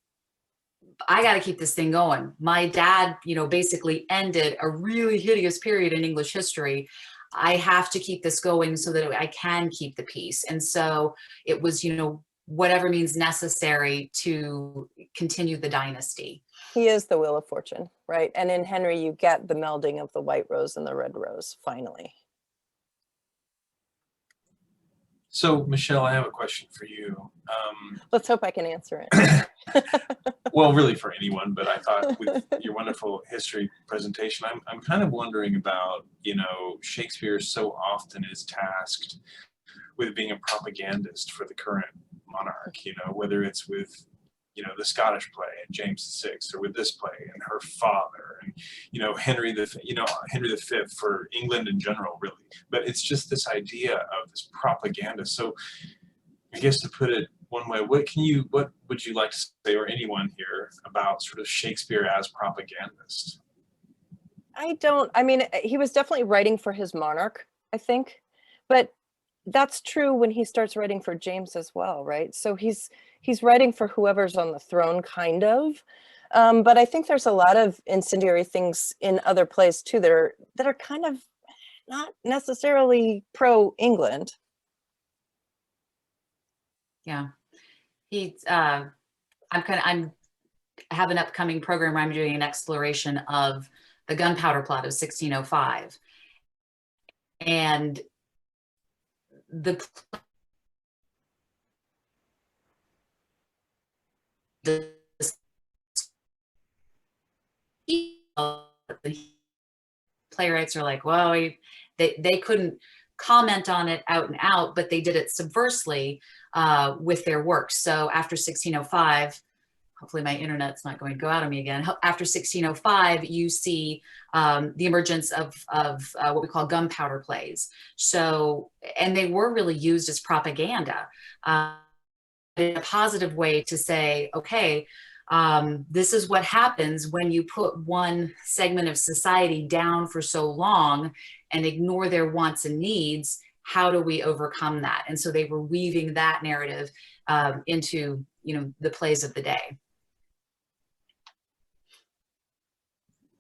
I got to keep this thing going. My dad, you know, basically ended a really hideous period in English history. I have to keep this going so that I can keep the peace. And so it was, you know, whatever means necessary to continue the dynasty. He is the wheel of fortune, right? And in Henry, you get the melding of the white rose and the red rose, finally. So, Michelle, I have a question for you. Let's hope I can answer it. Well, really for anyone, but I thought with your wonderful history presentation, I'm kind of wondering about, you know, Shakespeare so often is tasked with being a propagandist for the current monarch, you know, whether it's with, you know, the Scottish play and James VI, or with this play and her father, and, you know, Henry V for England in general, really. But it's just this idea of this propaganda. So I guess to put it one way, what would you like to say, or anyone here, about sort of Shakespeare as propagandist? I mean, he was definitely writing for his monarch, I think, but that's true when he starts writing for James as well, right? So he's writing for whoever's on the throne, kind of. But I think there's a lot of incendiary things in other plays too that are kind of not necessarily pro-England. Yeah, I have an upcoming program where I'm doing an exploration of the gunpowder plot of 1605, and the playwrights are like, well, they couldn't comment on it out and out, but they did it subversely with their works. So after 1605, hopefully my internet's not going to go out on me again. After 1605, you see the emergence of what we call gunpowder plays. So, and they were really used as propaganda in a positive way to say, okay, this is what happens when you put one segment of society down for so long and ignore their wants and needs. How do we overcome that? And so they were weaving that narrative into, the plays of the day.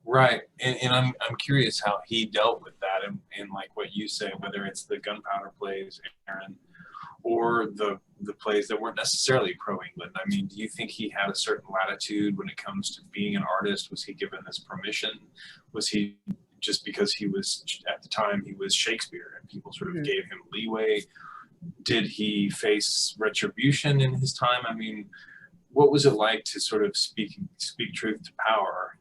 Right, and I'm curious how he dealt with that, and like what you say, whether it's the gunpowder plays, Aaron, or the plays that weren't necessarily pro-England. I mean, do you think he had a certain latitude when it comes to being an artist? Was he given this permission? Was he just because he was, at the time, he was Shakespeare and people sort of gave him leeway? Did he face retribution in his time? I mean, what was it like to sort of speak truth to power,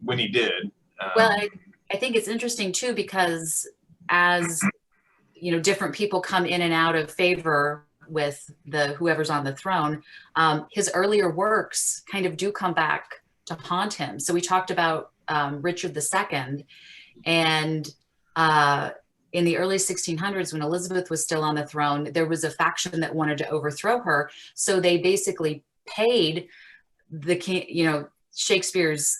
when he did? Well, I think it's interesting too, because as different people come in and out of favor with whoever's on the throne, his earlier works kind of do come back to haunt him. So we talked about Richard II, and in the early 1600s, when Elizabeth was still on the throne, there was a faction that wanted to overthrow her. So they basically paid the king, Shakespeare's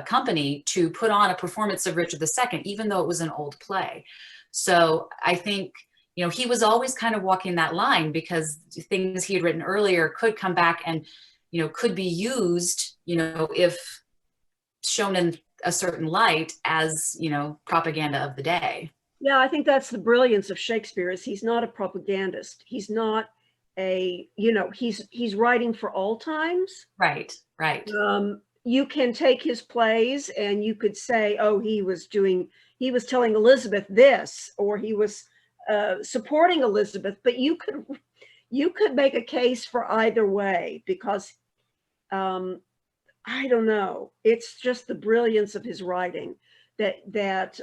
company to put on a performance of Richard II, even though it was an old play. So I think, he was always kind of walking that line, because things he had written earlier could come back and, could be used, if shown in a certain light as, propaganda of the day. Yeah, I think that's the brilliance of Shakespeare, is he's not a propagandist. He's not he's writing for all times. Right. You can take his plays and you could say, oh, he was telling Elizabeth this, or he was supporting Elizabeth, but you could make a case for either way, because I don't know, it's just the brilliance of his writing that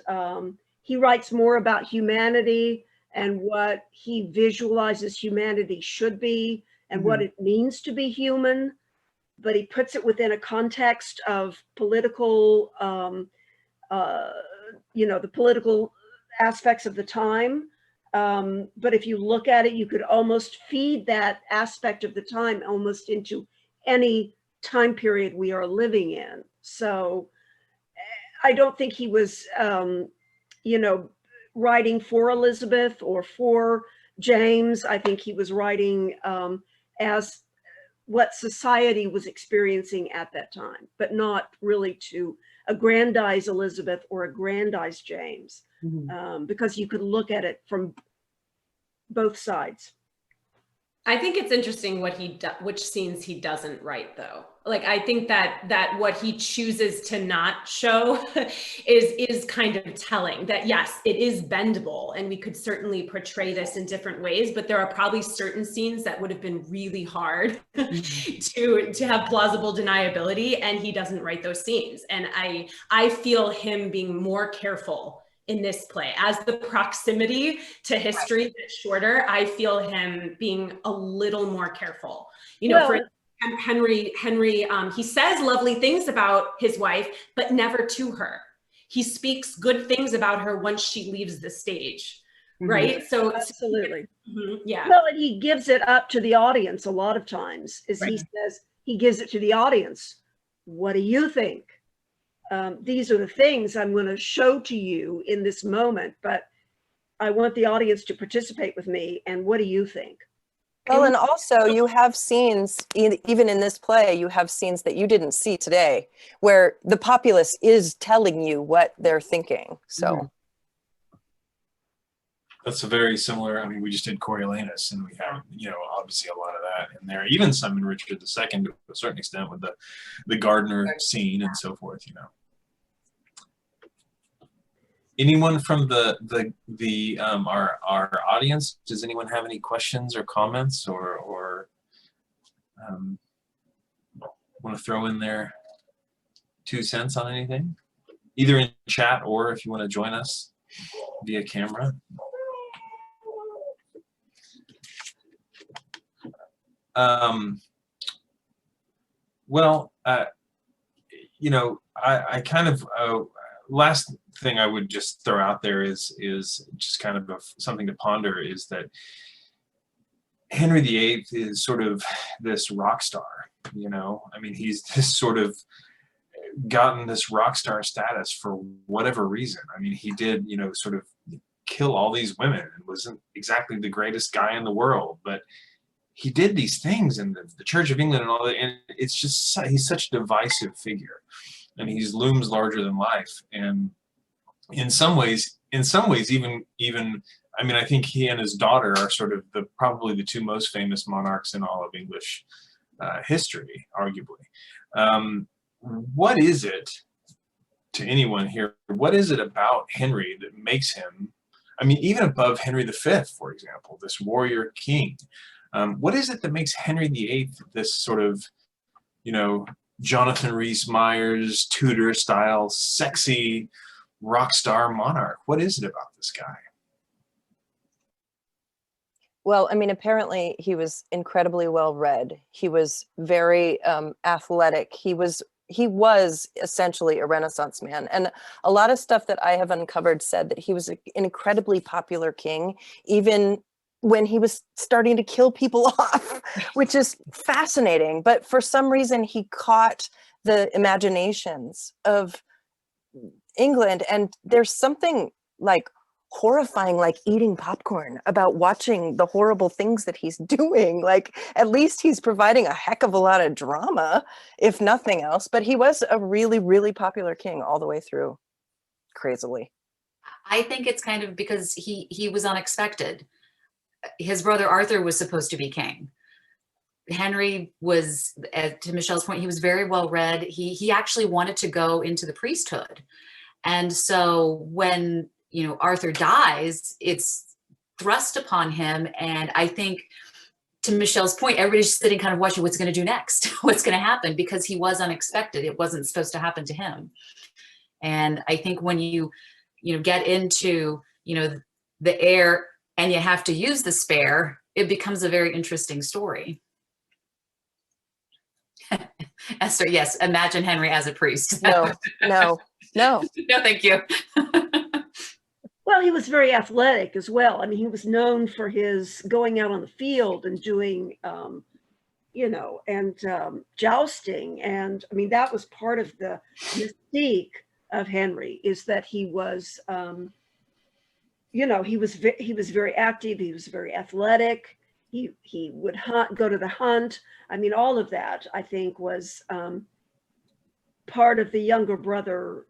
he writes more about humanity and what he visualizes humanity should be and what it means to be human, but he puts it within a context of political, the political aspects of the time. But if you look at it, you could almost feed that aspect of the time almost into any time period we are living in. So I don't think he was, writing for Elizabeth or for James. I think he was writing as what society was experiencing at that time, but not really to aggrandize Elizabeth or aggrandize James, because you could look at it from both sides. I think it's interesting which scenes he doesn't write, though. Like, I think that what he chooses to not show is kind of telling, that yes, it is bendable and we could certainly portray this in different ways, but there are probably certain scenes that would have been really hard to have plausible deniability, and he doesn't write those scenes. And I feel him being more careful in this play. As the proximity to history gets shorter, I feel him being a little more careful. For Henry, he says lovely things about his wife, but never to her. He speaks good things about her once she leaves the stage, right? So absolutely. Yeah. Well, and he gives it up to the audience a lot of times, as he says, he gives it to the audience. What do you think? These are the things I'm going to show to you in this moment, but I want the audience to participate with me. And what do you think? Well, and also you have scenes, even in this play, you have scenes that you didn't see today, where the populace is telling you what they're thinking. So that's a very similar. I mean, we just did Coriolanus, and we have, you know, obviously a lot of that in there. Even some in Richard II to a certain extent with the gardener scene and so forth. You know. Anyone from our audience? Does anyone have any questions or comments, or want to throw in their 2 cents on anything? Either in chat or if you want to join us via camera. Well, you know, I kind of last thing I would just throw out there is just kind of something to ponder, is that Henry VIII is sort of this rock star, you know. I mean, he's this sort of gotten this rock star status for whatever reason. I mean, he did, you know, sort of kill all these women and wasn't exactly the greatest guy in the world, but he did these things in the Church of England and all that, and it's just, he's such a divisive figure, and he looms larger than life. And in some ways, even I mean, I think he and his daughter are sort of probably the 2 most famous monarchs in all of English history, arguably. What is it, to anyone here, what is it about Henry that makes him, I mean, even above Henry V, for example, this warrior king, what is it that makes Henry VIII this sort of, you know, Jonathan Rhys-Meyers, Tudor style, sexy rock star monarch? What is it about this guy? well, I mean, apparently he was incredibly well read. He was very athletic. He was essentially a Renaissance man. And a lot of stuff that I have uncovered said that he was an incredibly popular king, even when he was starting to kill people off, which is fascinating. But for some reason, he caught the imaginations of England. And there's something like horrifying, like eating popcorn, about watching the horrible things that he's doing. Like, at least he's providing a heck of a lot of drama, if nothing else. But he was a really, really popular king all the way through, crazily. I think it's kind of because he was unexpected. His brother Arthur was supposed to be king. Henry was, to Michelle's point, he was very well read. He actually wanted to go into the priesthood. And so when, you know, Arthur dies, it's thrust upon him. And I think, to Michelle's point, everybody's sitting kind of watching what's going to do next, what's going to happen, because he was unexpected. It wasn't supposed to happen to him. And I think when you get into, you know, the heir and you have to use the spare, it becomes a very interesting story. Esther, yes, imagine Henry as a priest. No. No, thank you. Well, he was very athletic as well. I mean, he was known for his going out on the field and doing, you know, and jousting. And I mean, that was part of the mystique of Henry, is that he was, you know, he was very active. He was very athletic. He would hunt, go to the hunt. I mean, all of that, I think, was part of the younger brother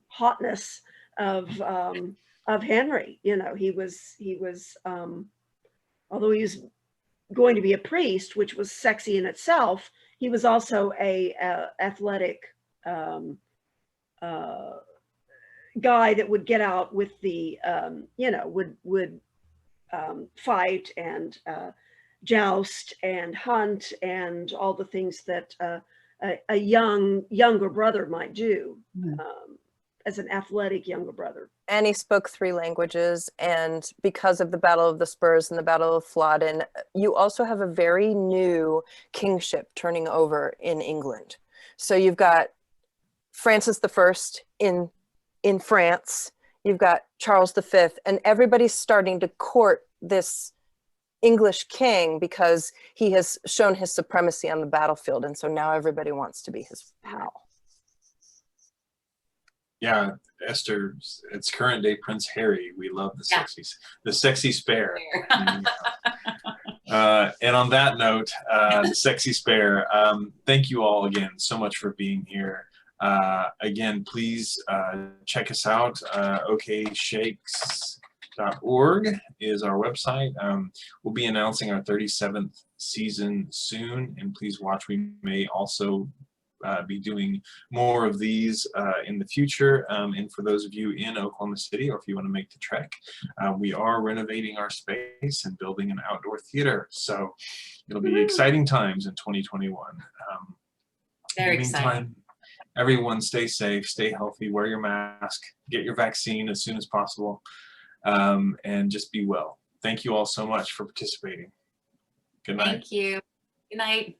hotness of Henry. You know, he was although he was going to be a priest, which was sexy in itself, he was also a athletic guy that would get out with the you know, would fight and joust and hunt and all the things that a younger brother might do. As an athletic younger brother. And he spoke 3 languages. And because of the Battle of the Spurs and the Battle of Flodden, you also have a very new kingship turning over in England. So you've got Francis I in France, you've got Charles V, and everybody's starting to court this English king because he has shown his supremacy on the battlefield. And so now everybody wants to be his pal. Yeah, Esther, it's current day Prince Harry. We love the sexy spare. And on that note, the sexy spare, thank you all again so much for being here. Again, please check us out. okshakes.org is our website. We'll be announcing our 37th season soon, and please watch. We may also be doing more of these in the future. And for those of you in Oklahoma City, or if you want to make the trek, we are renovating our space and building an outdoor theater. So it'll be exciting times in 2021. Very in the meantime, exciting. everyone stay safe, stay healthy, wear your mask, get your vaccine as soon as possible, and just be well. Thank you all so much for participating. Good night. Thank you. Good night.